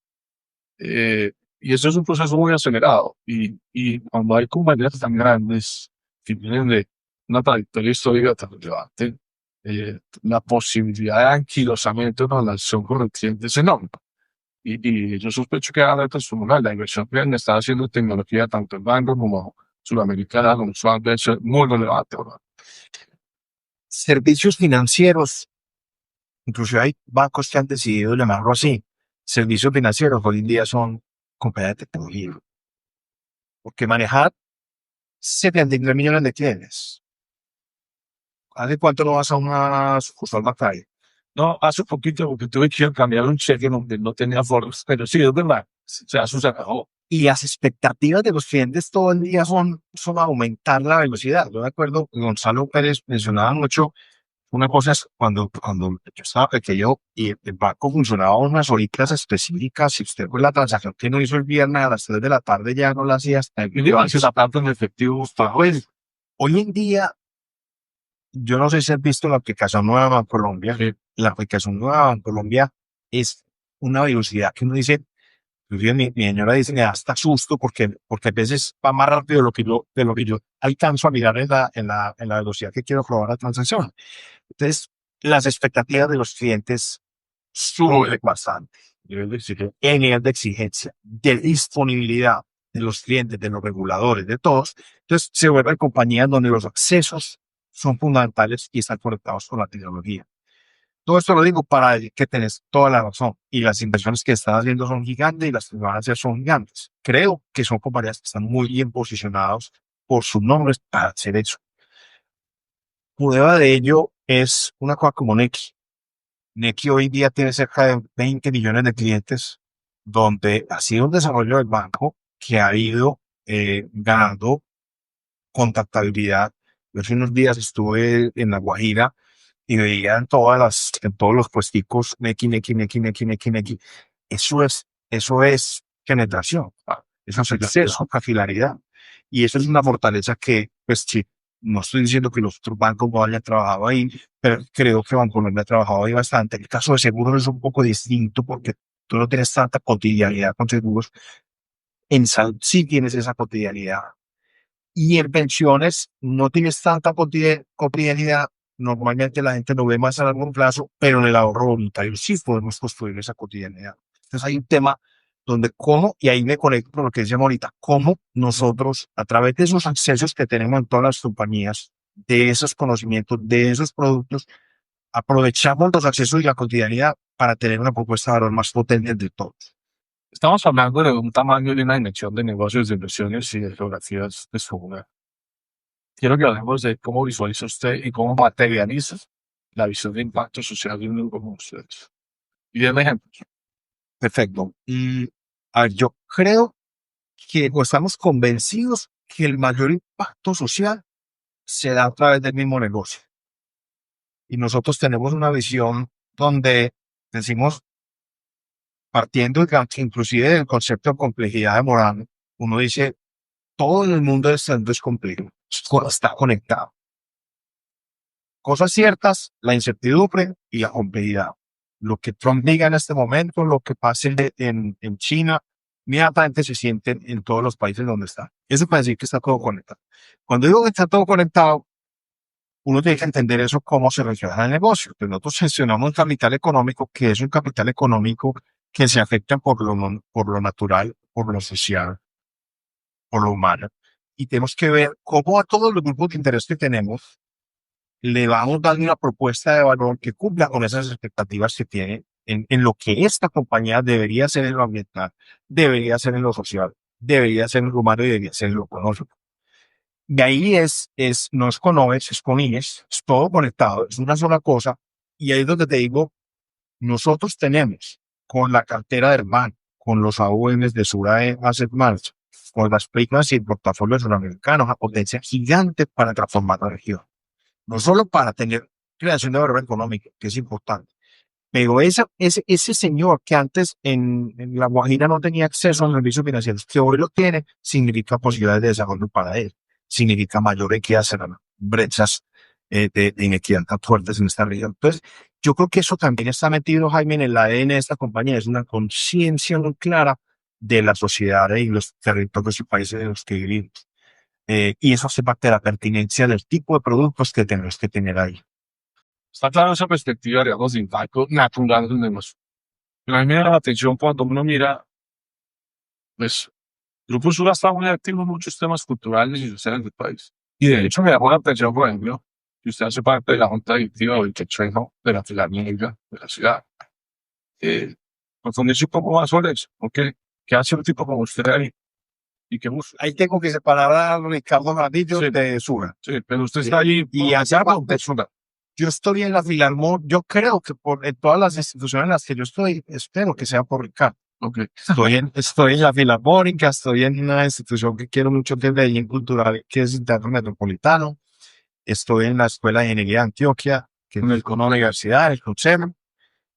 Y eso es un proceso muy acelerado. Y cuando hay compañías tan grandes que vienen de una trayectoria histórica tan relevante, la posibilidad de anquilosamiento en la relación con el cliente es enorme. Y yo sospecho que ahora la inversión que han estado haciendo en tecnología, tanto en banco como sudamericana, como suave, es muy relevante, ¿verdad? Servicios financieros, incluso hay bancos que han decidido llamarlo así. Servicios financieros hoy en día son compañías de tecnología, porque manejar 73 millones de clientes. ¿Hace cuánto no vas a una sucursal bancaria? No, hace poquito, porque tuve que cambiar un cheque donde no tenía forros, pero sí, es verdad. O sea, eso se acabó. Y las expectativas de los clientes todo el día son aumentar la velocidad. Yo me acuerdo, Gonzalo Pérez mencionaba mucho, una cosa es cuando yo estaba pequeño y el banco funcionaba unas horitas específicas. Si usted fue la transacción que no hizo el viernes a las 3 de la tarde, ya no la hacía hasta el Y digo, si la plata en efectivo, pues, hoy en día, yo no sé si has visto la aplicación Nueva Bancolombia. sí, La aplicación Nueva Bancolombia es una velocidad que uno dice, inclusive mi señora dice, me da hasta susto porque a veces va más rápido de lo que yo alcanzo a mirar en la velocidad que quiero probar la transacción. Entonces, las expectativas de los clientes suben bastante. El nivel de exigencia, de disponibilidad de los clientes, de los reguladores, de todos. Entonces, se vuelven compañías donde los accesos son fundamentales y están conectados con la tecnología. Todo esto lo digo para decir que tenés toda la razón y las inversiones que están haciendo son gigantes y las que van a hacer son gigantes. Creo que son compañías que están muy bien posicionados por sus nombres para hacer eso. Prueba de ello es una cosa como Nequi. Nequi hoy día tiene cerca de 20 millones de clientes, donde ha sido un desarrollo del banco que ha ido ganando contactabilidad. Yo hace unos días estuve en La Guajira y veía en todos los puesticos, Nequi, Nequi, Nequi, Nequi, Nequi, Nequi. Eso es penetración, eso es acceso, capilaridad. Y eso es una fortaleza que, pues sí, no estoy diciendo que los otros bancos no hayan trabajado ahí, pero creo que Bancolombia ha trabajado ahí bastante. El caso de seguros es un poco distinto porque tú no tienes tanta cotidianidad con seguros. En salud sí tienes esa cotidianidad. Y en pensiones no tienes tanta cotidianidad. Normalmente la gente lo ve más a largo plazo, pero en el ahorro voluntario sí podemos construir esa cotidianidad. Entonces hay un tema donde cómo, y ahí me conecto con lo que decíamos ahorita, cómo nosotros, a través de esos accesos que tenemos en todas las compañías, de esos conocimientos, de esos productos, aprovechamos los accesos y la cotidianidad para tener una propuesta de valor más potente de todos. Estamos hablando de un tamaño y una dimensión de negocios, de inversiones y de geografías de su hogar. Quiero que hablemos de cómo visualiza usted y cómo materializa la visión de impacto social de un grupo como ustedes. Y denme ejemplos. Perfecto. Y a ver, yo creo que o estamos convencidos que el mayor impacto social se da a través del mismo negocio. Y nosotros tenemos una visión donde decimos, partiendo inclusive del concepto de complejidad de moral, uno dice, todo en el mundo del centro es complejo, está conectado. Cosas ciertas, la incertidumbre y la complejidad. Lo que Trump diga en este momento, lo que pase en China, inmediatamente se siente en todos los países donde está. Eso para decir que está todo conectado. Cuando digo que está todo conectado, uno tiene que entender eso cómo se refleja en el negocio. Pues nosotros gestionamos un capital económico que es un capital económico que se afecta por lo natural, por lo social, por lo humano. Y tenemos que ver cómo a todos los grupos de interés que tenemos le vamos dando una propuesta de valor que cumpla con esas expectativas que tiene en lo que esta compañía debería ser en lo ambiental, debería ser en lo social, debería ser en lo humano y debería ser en lo económico. De ahí no es con OES, es con IES, es todo conectado, es una sola cosa. Y ahí es donde te digo, nosotros tenemos con la cartera del banco, con los AUMs de Surae Asset Management, con las primas y el portafolio suramericano, a potencia gigante para transformar la región. No solo para tener creación de valor económico, que es importante, pero ese señor que antes en La Guajira no tenía acceso a los servicios financieros, que hoy lo tiene, significa posibilidades de desarrollo para él, significa mayor equidad, serán brechas de inequidad tan fuertes en esta región. Entonces, yo creo que eso también está metido, Jaime, en el ADN de esta compañía, es una conciencia muy clara de la sociedad y los territorios y países en los que vivimos. Y eso hace parte de la pertinencia del tipo de productos que tenemos que tener ahí. Está claro esa perspectiva, digamos, de impacto natural del negocio. Pero a mí me da la atención cuando uno mira, pues, Grupo Sura está muy activo en muchos temas culturales y sociales del país. Y de hecho me llamó la atención, por ejemplo, que usted hace parte de la Junta Directiva del Consejo de la Filarmónica de la ciudad. Profundizar un poco más sobre eso, ¿ok? ¿Qué hace un tipo como usted ahí? ¿Y qué busca? Ahí tengo que separar a Ricardo Granillo Sí. de Sura. Sí, pero usted está allí Y allá de Sura. Yo estoy en la Filarmónica, yo creo que en todas las instituciones en las que yo estoy, espero que sea por Ricardo. Okay. Estoy en la Filarmónica, estoy en una institución que quiero mucho, que es Medellín Cultural, que es el Teatro Metropolitano. Estoy en la Escuela de Ingeniería de Antioquia, que es una universidad, el CUTSEM.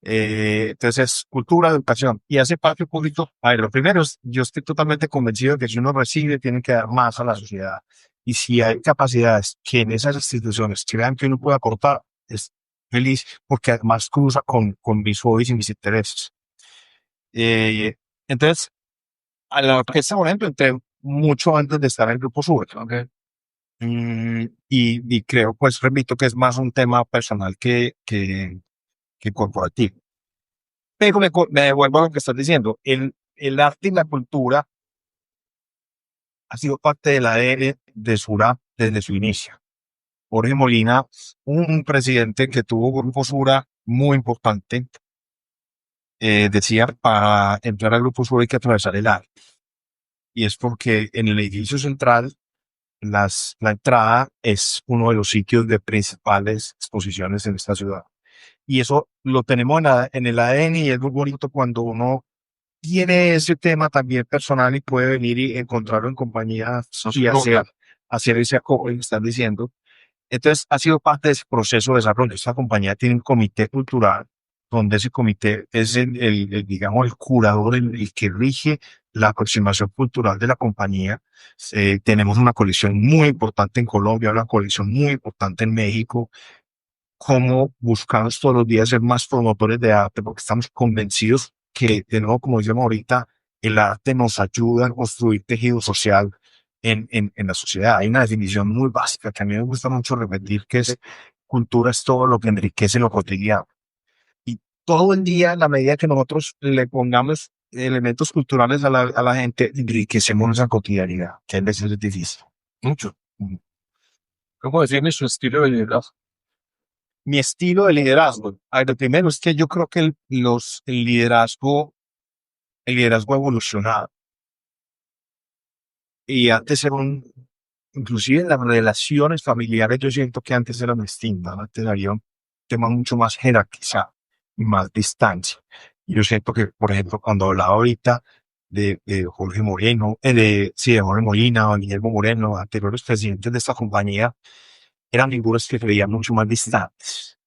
Entonces, cultura, educación. Y hace parte público. A ver, lo primero es, yo estoy totalmente convencido de que si uno recibe, tiene que dar más a la sociedad. Y si hay capacidades que en esas instituciones crean que uno puede aportar, es feliz, porque además cruza con mis hobbies y mis intereses. Entonces, a la orquesta, por ejemplo, entré mucho antes de estar en el Grupo Sur. Okay. Y creo, pues, repito, que es más un tema personal que corporativo. Pero me devuelvo a lo que estás diciendo. El arte y la cultura ha sido parte del ADN de Sura desde su inicio. Jorge Molina, un presidente que tuvo Grupo Sura muy importante, decía, para entrar al Grupo Sura hay que atravesar el arte. Y es porque en el edificio central, la entrada es uno de los sitios de principales exposiciones en esta ciudad. Y eso lo tenemos en el ADN y es muy bonito cuando uno tiene ese tema también personal y puede venir y encontrarlo en compañía y hacer ese acopio que están diciendo. Entonces, ha sido parte de ese proceso de desarrollo. Esta compañía tiene un comité cultural, donde ese comité es digamos, el curador, el que rige la aproximación cultural de la compañía. Tenemos una colección muy importante en Colombia, una colección muy importante en México. Como buscamos todos los días ser más promotores de arte, porque estamos convencidos que, de nuevo, como decíamos ahorita, el arte nos ayuda a construir tejido social en la sociedad. Hay una definición muy básica que a mí me gusta mucho repetir, que es cultura es todo lo que enriquece lo cotidiano. Y todo el día, en la medida que nosotros le pongamos elementos culturales a la gente, enriquecemos esa cotidianidad, que a veces es difícil. Mucho. ¿Cómo define su estilo de liderazgo? Mi estilo de liderazgo. A ver, lo primero es que yo creo que el liderazgo ha evolucionado. Y antes era inclusive en las relaciones familiares, yo siento que antes eran distintas. Antes había un tema mucho más jerarquizado y más distancia. Y yo siento que, por ejemplo, cuando hablaba ahorita de Jorge Moreno, sí, de Jorge Molina o Guillermo Moreno, anteriores presidentes de esta compañía, eran figuras que se veían mucho más distantes.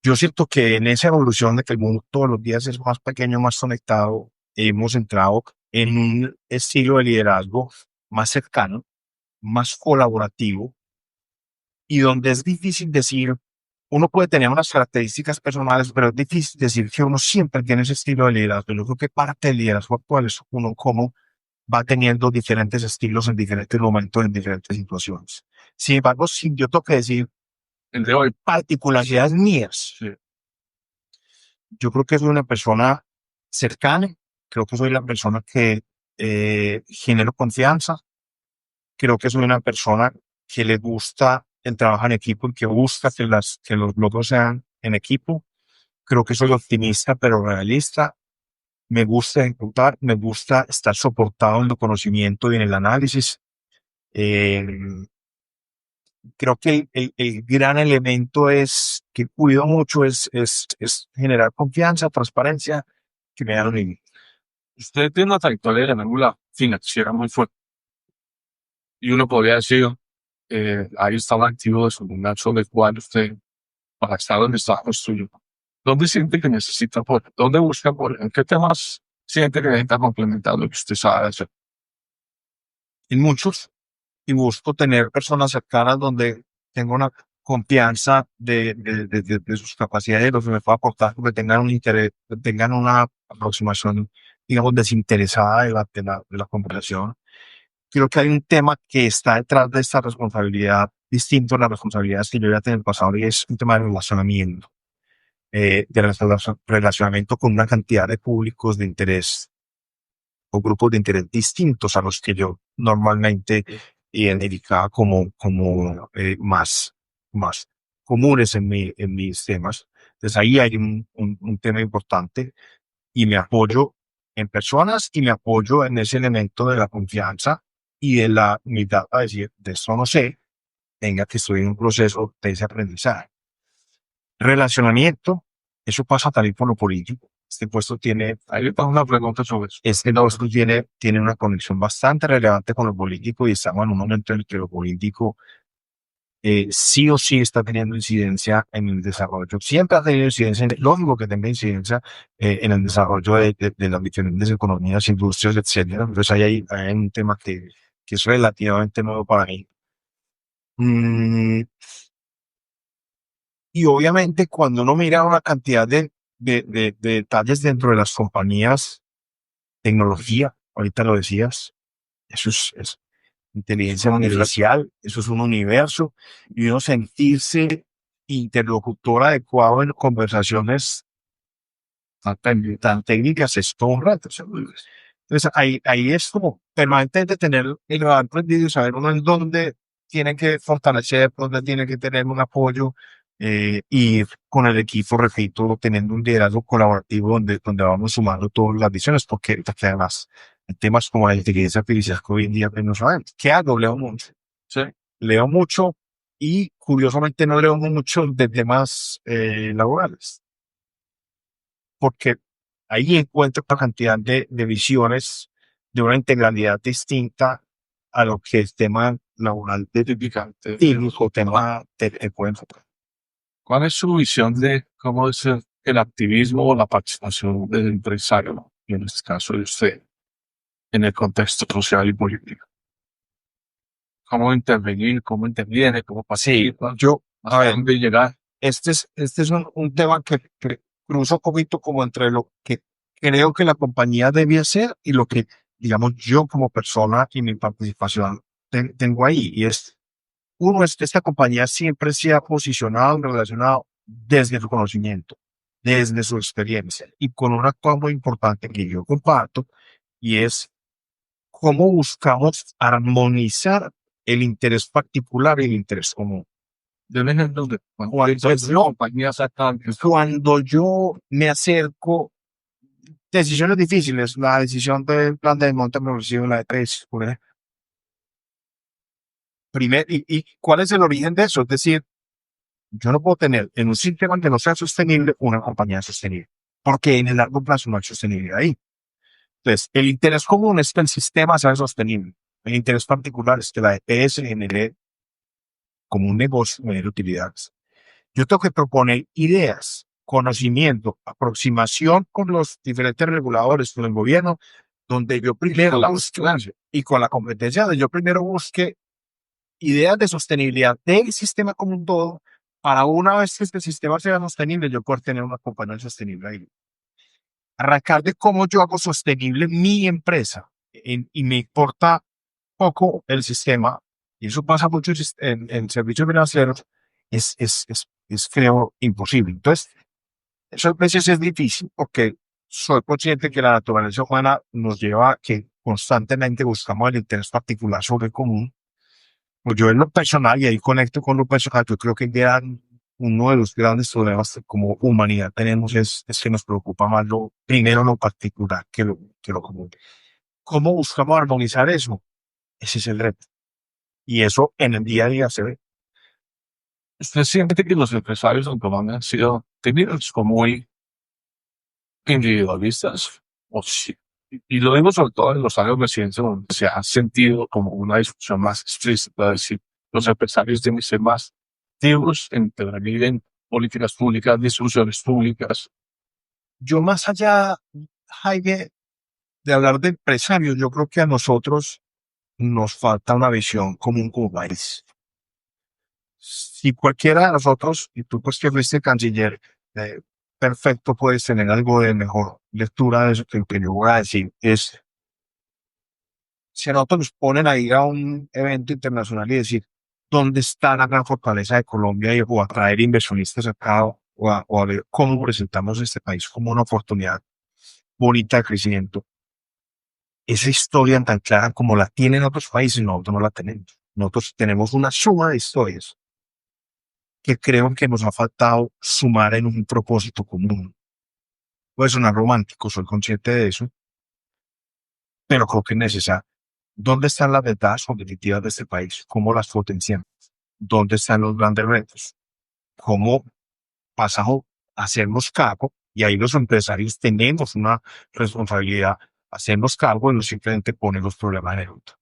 Yo siento que en esa evolución de que el mundo todos los días es más pequeño, más conectado, hemos entrado en un estilo de liderazgo más cercano, más colaborativo, y donde es difícil decir, uno puede tener unas características personales, pero es difícil decir que uno siempre tiene ese estilo de liderazgo. Yo creo que parte del liderazgo actual es uno cómo va teniendo diferentes estilos en diferentes momentos, en diferentes situaciones. Sin embargo, si yo tengo que decir El de hoy. particularidades mías, Sí. yo creo que soy una persona cercana, creo que soy la persona que genero confianza, creo que soy una persona que le gusta el trabajo en equipo y que busca que los logros sean en equipo. Creo que soy optimista, pero realista. Me gusta ejecutar, me gusta estar soportado en el conocimiento y en el análisis. Eh, Creo que el gran elemento es que cuido mucho es generar confianza, transparencia, que me dan un límite. Usted tiene una trayectoria de la financiera muy fuerte. Y uno podría decir, ahí estaba activo de su lapso de cual usted, para estar donde está construyendo. ¿Dónde siente que necesita apoyo? ¿Dónde busca apoyo? ¿En qué temas siente que necesita complementar lo que usted sabe hacer? En muchos, y busco tener personas cercanas donde tengo una confianza de sus capacidades, de lo que me pueda aportar, que tengan un interés, que tengan una aproximación, digamos, desinteresada de la conversación. Creo que hay un tema que está detrás de esta responsabilidad, distinto a las responsabilidades que yo ya tenía en el pasado, y es un tema de relacionamiento, relacionamiento con una cantidad de públicos de interés o grupos de interés distintos a los que yo normalmente identificaba más comunes en mis temas. Entonces ahí hay un tema importante y me apoyo en personas y me apoyo en ese elemento de la confianza y de la humildad a decir, de esto no sé, tenga que estoy en un proceso de ese aprendizaje. Relacionamiento, eso pasa también por lo político. Este puesto tiene, Ahí le paso una pregunta sobre eso. este puesto tiene una conexión bastante relevante con lo político y estamos en un momento en el que lo político sí o sí está teniendo incidencia en el desarrollo. Siempre ha tenido incidencia, lógico que tenga incidencia en el desarrollo de las diferentes economías, industrias, etcétera. Entonces hay un tema que es relativamente nuevo para mí. Y obviamente cuando uno mira una cantidad de detalles dentro de las compañías, tecnología, ahorita lo decías, es inteligencia artificial, eso es un universo, y uno sentirse interlocutor adecuado en conversaciones tan técnicas es todo un reto. Entonces ahí es como permanentemente tener el radar prendido y saber uno en dónde tiene que fortalecer, dónde tiene que tener un apoyo y con el equipo, repito, teniendo un liderazgo colaborativo donde vamos sumando todas las visiones, porque además en temas como la inteligencia artificial que hoy en día pues, no sabemos. ¿Qué hago? Leo mucho. Sí. Leo mucho y curiosamente no leo mucho de temas laborales, porque ahí encuentro una cantidad de visiones de una integralidad distinta a lo que el tema laboral Típicamente. técnico, tema te puede enfocar. ¿Cuál es su visión de cómo es el activismo o la participación del empresario, ¿no? Y en este caso de usted, en el contexto social y político? ¿Cómo intervenir? ¿Cómo interviene? ¿Cómo Sí, participa? yo, a ¿Hasta ver, dónde llegar? este es un tema que cruza un poquito como entre lo que creo que la compañía debía hacer y lo que, digamos, yo como persona y mi participación tengo ahí, y es, uno es que esta compañía siempre se ha posicionado y relacionado desde su conocimiento, desde su experiencia, y con una cosa muy importante que yo comparto, y es cómo buscamos armonizar el interés particular y el interés común. Del ejemplo de Cuando una yo, compañía sacan cuando yo me acerco, decisiones difíciles, la decisión del plan de desmonte progresivo, la de tres, por ejemplo. ¿Y cuál es el origen de eso? Es decir, yo no puedo tener en un sistema que no sea sostenible una compañía sostenible, porque en el largo plazo no hay sostenibilidad ahí. Entonces, el interés común es que el sistema sea sostenible. El interés particular es que la EPS genere como un negocio, genere utilidades. Yo tengo que proponer ideas, conocimiento, aproximación con los diferentes reguladores, con el gobierno, donde yo primero la busque, y con la competencia, donde yo primero busque ideas de sostenibilidad del sistema como un todo, para una vez que este sistema sea sostenible, yo poder tener una compañía sostenible ahí. Arrancar de cómo yo hago sostenible mi empresa y me importa poco el sistema, y eso pasa mucho en servicios financieros, creo, imposible. Entonces, eso a veces es difícil porque soy consciente que la naturaleza humana nos lleva a que constantemente buscamos el interés particular sobre el común. Pues yo en lo personal, y ahí conecto con lo personal, yo creo que uno de los grandes problemas que como humanidad tenemos es que nos preocupa más primero lo particular que lo común. ¿Cómo buscamos armonizar eso? Ese es el reto. Y eso en el día a día se ve. usted siente que los empresarios en Colombia han sido tenidos como muy individualistas, o sí. Y lo vemos sobre todo en los años recientes, donde se ha sentido como una discusión más explícita, es decir, los empresarios deben ser más activos en intervenir en políticas públicas, discusiones públicas. Yo más allá, Jaime, de hablar de empresarios, yo creo que a nosotros nos falta una visión común como país. Si cualquiera de nosotros, y tú pues que fuiste canciller, eh, perfecto, puedes tener algo de mejor lectura de eso que yo voy a decir, es si a nosotros nos ponen a ir a un evento internacional y decir, ¿dónde está la gran fortaleza de Colombia o atraer inversionistas acá o a ver cómo presentamos este país como una oportunidad bonita de crecimiento? Esa historia tan clara como la tienen otros países, nosotros no la tenemos. Nosotros tenemos una suma de historias que creo que nos ha faltado sumar en un propósito común. Puede sonar romántico, soy consciente de eso, pero creo que es necesario. ¿Dónde están las ventajas competitivas de este país? ¿Cómo las potenciamos? ¿Dónde están los grandes retos? ¿Cómo pasamos a hacernos cargo? Y ahí los empresarios tenemos una responsabilidad, hacernos cargo y no simplemente poner los problemas en el otro.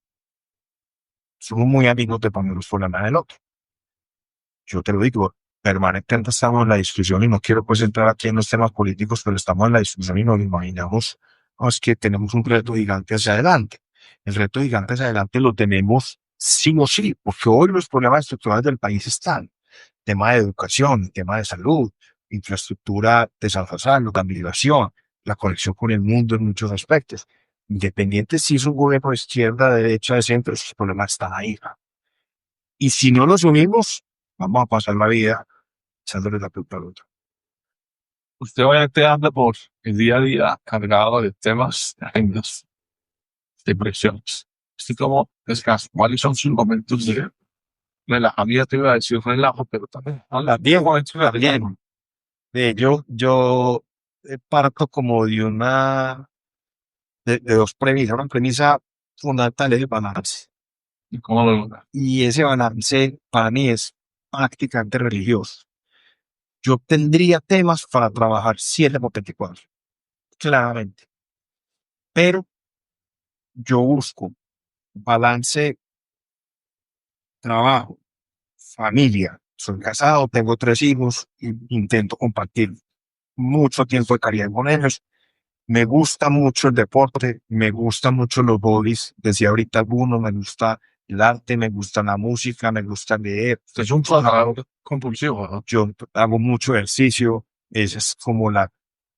Somos muy amigos de poner los problemas en el otro. Yo te lo digo, permanentemente estamos en la discusión y no quiero pues entrar aquí en los temas políticos, pero estamos en la discusión y nos imaginamos que tenemos un reto gigante hacia adelante. El reto gigante hacia adelante lo tenemos sí o sí, porque hoy los problemas estructurales del país están. Tema de educación, tema de salud, infraestructura desarrollada, la migración, la conexión con el mundo en muchos aspectos. Independiente si es un gobierno de izquierda, de derecha, de centro, esos problemas están ahí. Y si no los unimos, vamos a pasar la vida echándole la culpa al otro. Usted obviamente anda por el día a día cargado de temas, de agendas, de presiones. Usted como descansa, ¿cuáles son sus momentos de relajamiento? Iba a decir relajo, pero también Las 10 momentos la bien. Yo parto como de dos premisas. Una premisa fundamental es el balance. y cómo lo logra. Y ese balance para mí es prácticamente religioso. Yo tendría temas para trabajar 7 por 24, claramente. Pero yo busco balance, trabajo, familia. Soy casado, tengo 3 hijos e intento compartir mucho tiempo de calidad con ellos. Me gusta mucho el deporte, me gustan mucho los hobbies, decía ahorita alguno, me gusta el arte, me gusta la música, me gusta leer. Usted es un trabajador compulsivo, ¿no? Yo hago mucho ejercicio, esa es como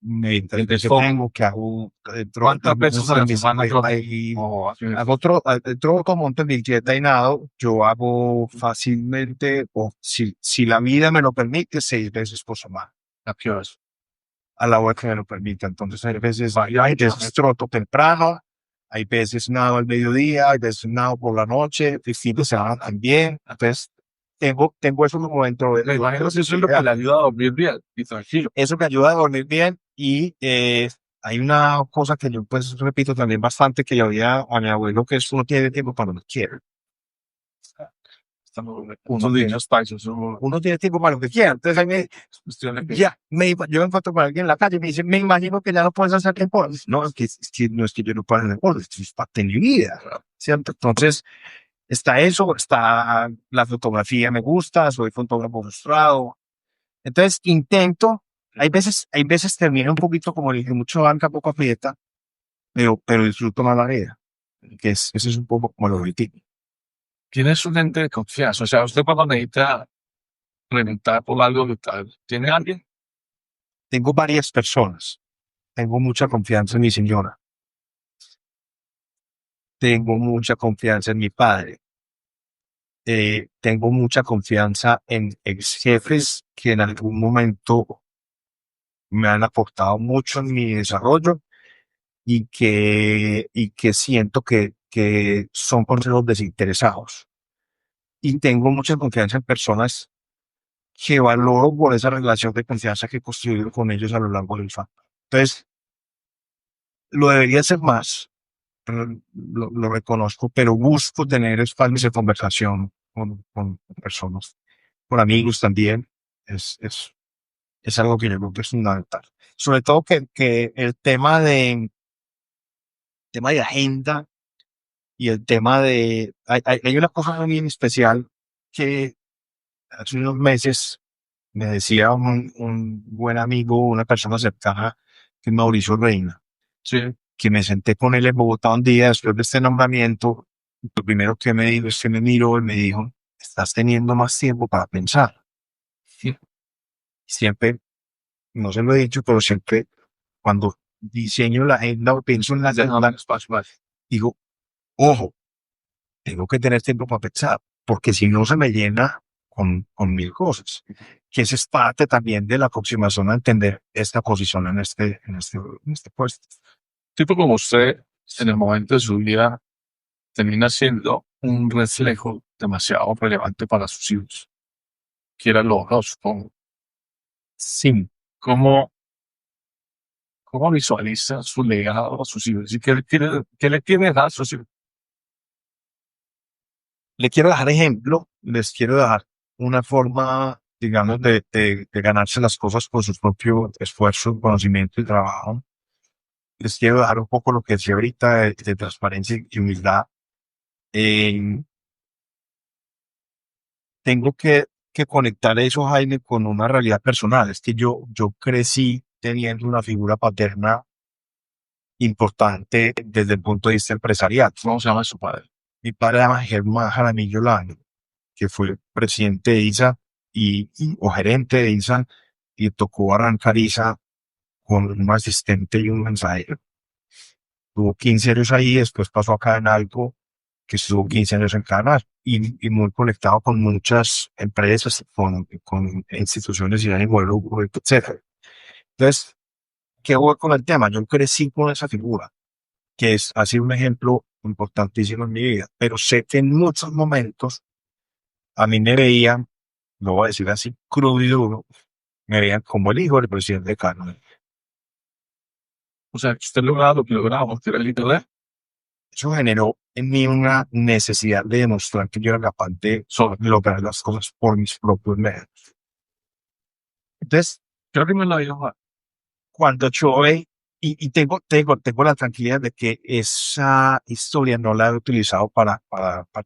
Entonces Eso, tengo que hago ¿cuántas veces a la semana dentro de otro monte en mi dieta y nado, yo hago fácilmente, o si la vida me lo permite, 6 veces por semana, ¿A qué horas? a la hora que me lo permita. Entonces Vaya, hay veces troto temprano, hay veces nado al mediodía, hay veces nado por la noche, el fin de semana también. Entonces tengo esos momentos. me imagino que eso es lo que le ayuda a dormir bien y tranquilo. Eso me ayuda a dormir bien y hay una cosa que yo pues repito también bastante que yo oía a mi abuelo, que es uno tiene tiempo para lo que quiere. Estamos Uno unos tiene, niños países, son uno tiene tiempo para lo que quiera. Entonces ahí cuestiones que ya, yo me encuentro con alguien en la calle y me dice, me imagino que ya no puedes hacer deporte. No, no es que yo no pueda hacer deporte, es parte de mi vida, ¿cierto? Entonces está eso, está la fotografía, me gusta, soy fotógrafo frustrado. Entonces intento, hay veces termino un poquito como dije, mucho banca, poco aprieta, pero disfruto más la vida, que ese es un poco como el objetivo. tiene su gente de confianza. O sea, usted cuando necesita preguntar por algo de tal, ¿tiene alguien? Tengo varias personas, tengo mucha confianza en mi señora, tengo mucha confianza en mi padre, tengo mucha confianza en ex jefes que en algún momento me han aportado mucho en mi desarrollo y que siento que son consejos desinteresados. Y tengo mucha confianza en personas que valoro por esa relación de confianza que he construido con ellos a lo largo del tiempo. Entonces, lo debería hacer más, lo reconozco, pero busco tener espacios de conversación con personas, con amigos también. Es algo que yo creo que es fundamental. Sobre todo que el tema de agenda y el tema de... Hay una cosa muy especial que hace unos meses me decía un buen amigo, una persona cercana, que es Mauricio Reina, Sí. que me senté con él en Bogotá un día después de este nombramiento. Lo primero que me dijo es que me miró y me dijo, estás teniendo más tiempo para pensar. Sí. Siempre, no se lo he dicho, pero siempre cuando diseño la agenda o pienso en la Ya no agenda, hay espacio más. digo, ojo, tengo que tener tiempo para pensar, porque si no se me llena con mil cosas. Que esa es parte también de la aproximación a entender esta posición en este puesto. Tipo como usted, en el momento de su vida, termina siendo un reflejo demasiado relevante para sus hijos. Quiera lo no, supongo. Sí, ¿Cómo, cómo visualiza su legado a sus hijos? ¿Y qué le tiene a dar a sus hijos? le quiero dejar ejemplo, les quiero dejar una forma, digamos, de ganarse las cosas por su propio esfuerzo, conocimiento y trabajo. Les quiero dejar un poco lo que decía ahorita de transparencia y humildad. Eh, tengo que conectar eso, Jaime, con una realidad personal. Es que yo crecí teniendo una figura paterna importante desde el punto de vista empresarial. ¿Cómo se llama su padre? Mi padre era Germán Jaramillo Lange, que fue presidente de ISA o gerente de ISA, y tocó arrancar ISA con un asistente y un mensajero. Tuvo 15 años ahí, después pasó a Cadenalco, que estuvo 15 años en Canadá y muy conectado con muchas empresas, con instituciones y ánimo de lucro, etcétera. Entonces, ¿qué voy con el tema? Yo crecí con esa figura, que ha sido un ejemplo importantísimo en mi vida, pero sé que en muchos momentos a mí me veían, lo voy a decir así, crudo y duro, me veían como el hijo del presidente de Canadá. O sea, que usted logra lo que logramos, que era el internet, Eso generó en mí una necesidad de demostrar que yo era capaz de lograr las cosas por mis propios medios. Entonces, creo que me lo dijo. cuando yo y tengo la tranquilidad de que esa historia no la he utilizado para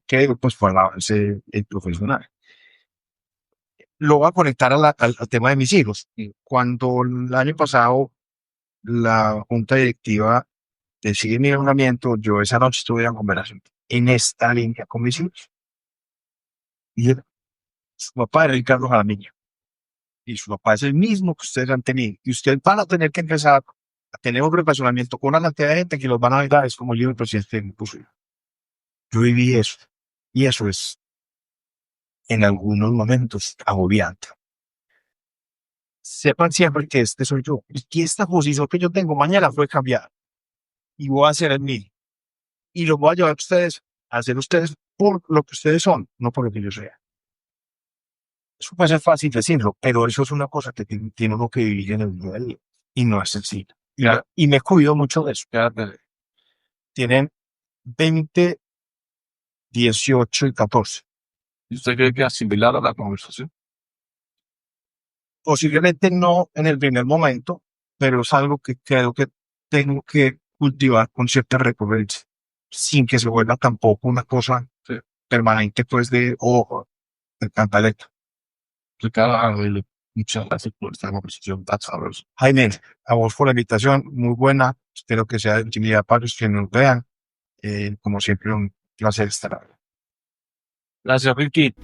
qué, pues para el avance profesional. Lo voy a conectar al tema de mis hijos. Cuando el año pasado la junta directiva decide mi nombramiento, yo esa noche estuve en conversación en esta línea con mis hijos. Y su papá era Ricardo Jaramillo. y su papá es el mismo que ustedes han tenido. Y ustedes van a tener que empezar a tener un relacionamiento con una cantidad de gente que los van a ayudar, es como el libro del presidente me puso. Yo viví eso. Y eso es, en algunos momentos, agobiante. Sepan siempre que este soy yo. Y que esta posición que yo tengo mañana fue cambiar. Y voy a ser el mío. Y los voy a llevar a ustedes a ser ustedes por lo que ustedes son, no por lo que yo sea. Eso puede ser fácil decirlo, pero eso es una cosa que tiene uno que vivir en el día a día. Y no es sencillo. Ya, Y me cuido mucho de eso. ya, Tienen 20, 18 y 14. ¿y usted cree que asimilar a la conversación? Posiblemente no en el primer momento, pero es algo que creo que tengo que cultivar con cierta recurrencia, sin que se vuelva tampoco una cosa Sí. permanente, pues de ojo, de cantaleta. Ricardo, muchas gracias por esta conversación tan sabrosa. Jaime, a vos por la invitación, muy buena. Espero que sea de utilidad para los que nos vean. Como siempre, un placer estar aquí. Gracias, Ricky.